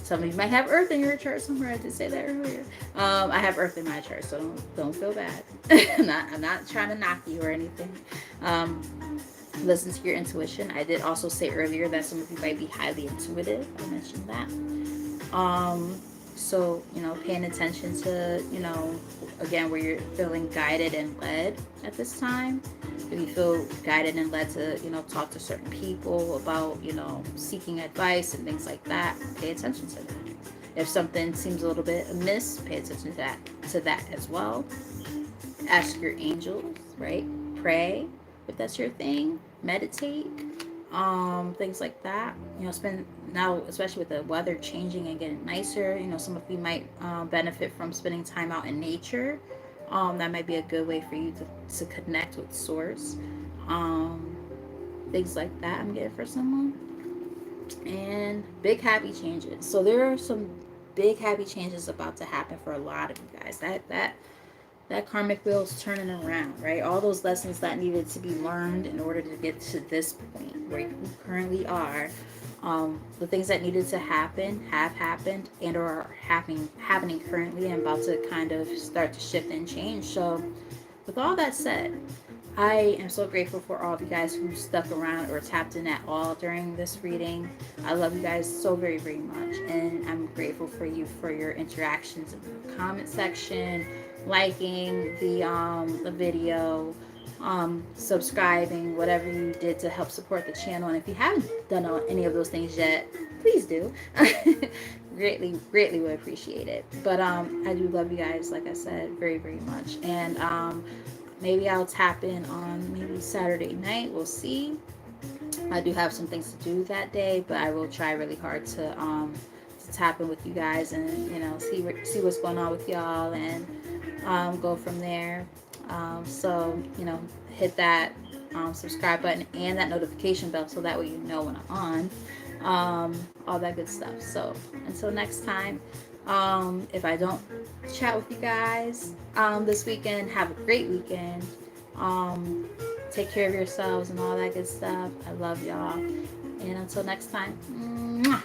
Some of you might have Earth in your chart somewhere. I did say that earlier. I have Earth in my chart, so don't feel bad. I'm not trying to knock you or anything. Listen to your intuition. I did also say earlier that some of you might be highly intuitive. I mentioned that. So, paying attention to, again, where you're feeling guided and led at this time. If you feel guided and led to, talk to certain people about, seeking advice and things like that, pay attention to that. If something seems a little bit amiss, pay attention to that as well. Ask your angels, right? Pray if that's your thing. Meditate. Things like that. Spend now, especially with the weather changing and getting nicer. Some of you might benefit from spending time out in nature. That might be a good way for you to connect with source. Things like that I'm getting for someone. And big happy changes. So there are some big happy changes about to happen for a lot of you guys. That karmic wheel is turning around, right? All those lessons that needed to be learned in order to get to this point where you currently are, the things that needed to happen have happened and are happening currently and about to kind of start to shift and change. So with all that said, I am so grateful for all of you guys who stuck around or tapped in at all during this reading. I love you guys so very, very much. And I'm grateful for you for your interactions in the comment section, liking the video, subscribing, whatever you did to help support the channel. And if you haven't done any of those things yet, please do. Greatly would appreciate it. But I do love you guys, like I said, very, very much. And maybe I'll tap in on maybe Saturday night. We'll see. I do have some things to do that day, but I will try really hard to tap in with you guys and see what's going on with y'all and go from there. So hit that subscribe button and that notification bell so that way you know when I'm on. All that good stuff. So until next time, If I don't chat with you guys this weekend, have a great weekend. Take care of yourselves and all that good stuff. I love y'all. And until next time. Mwah.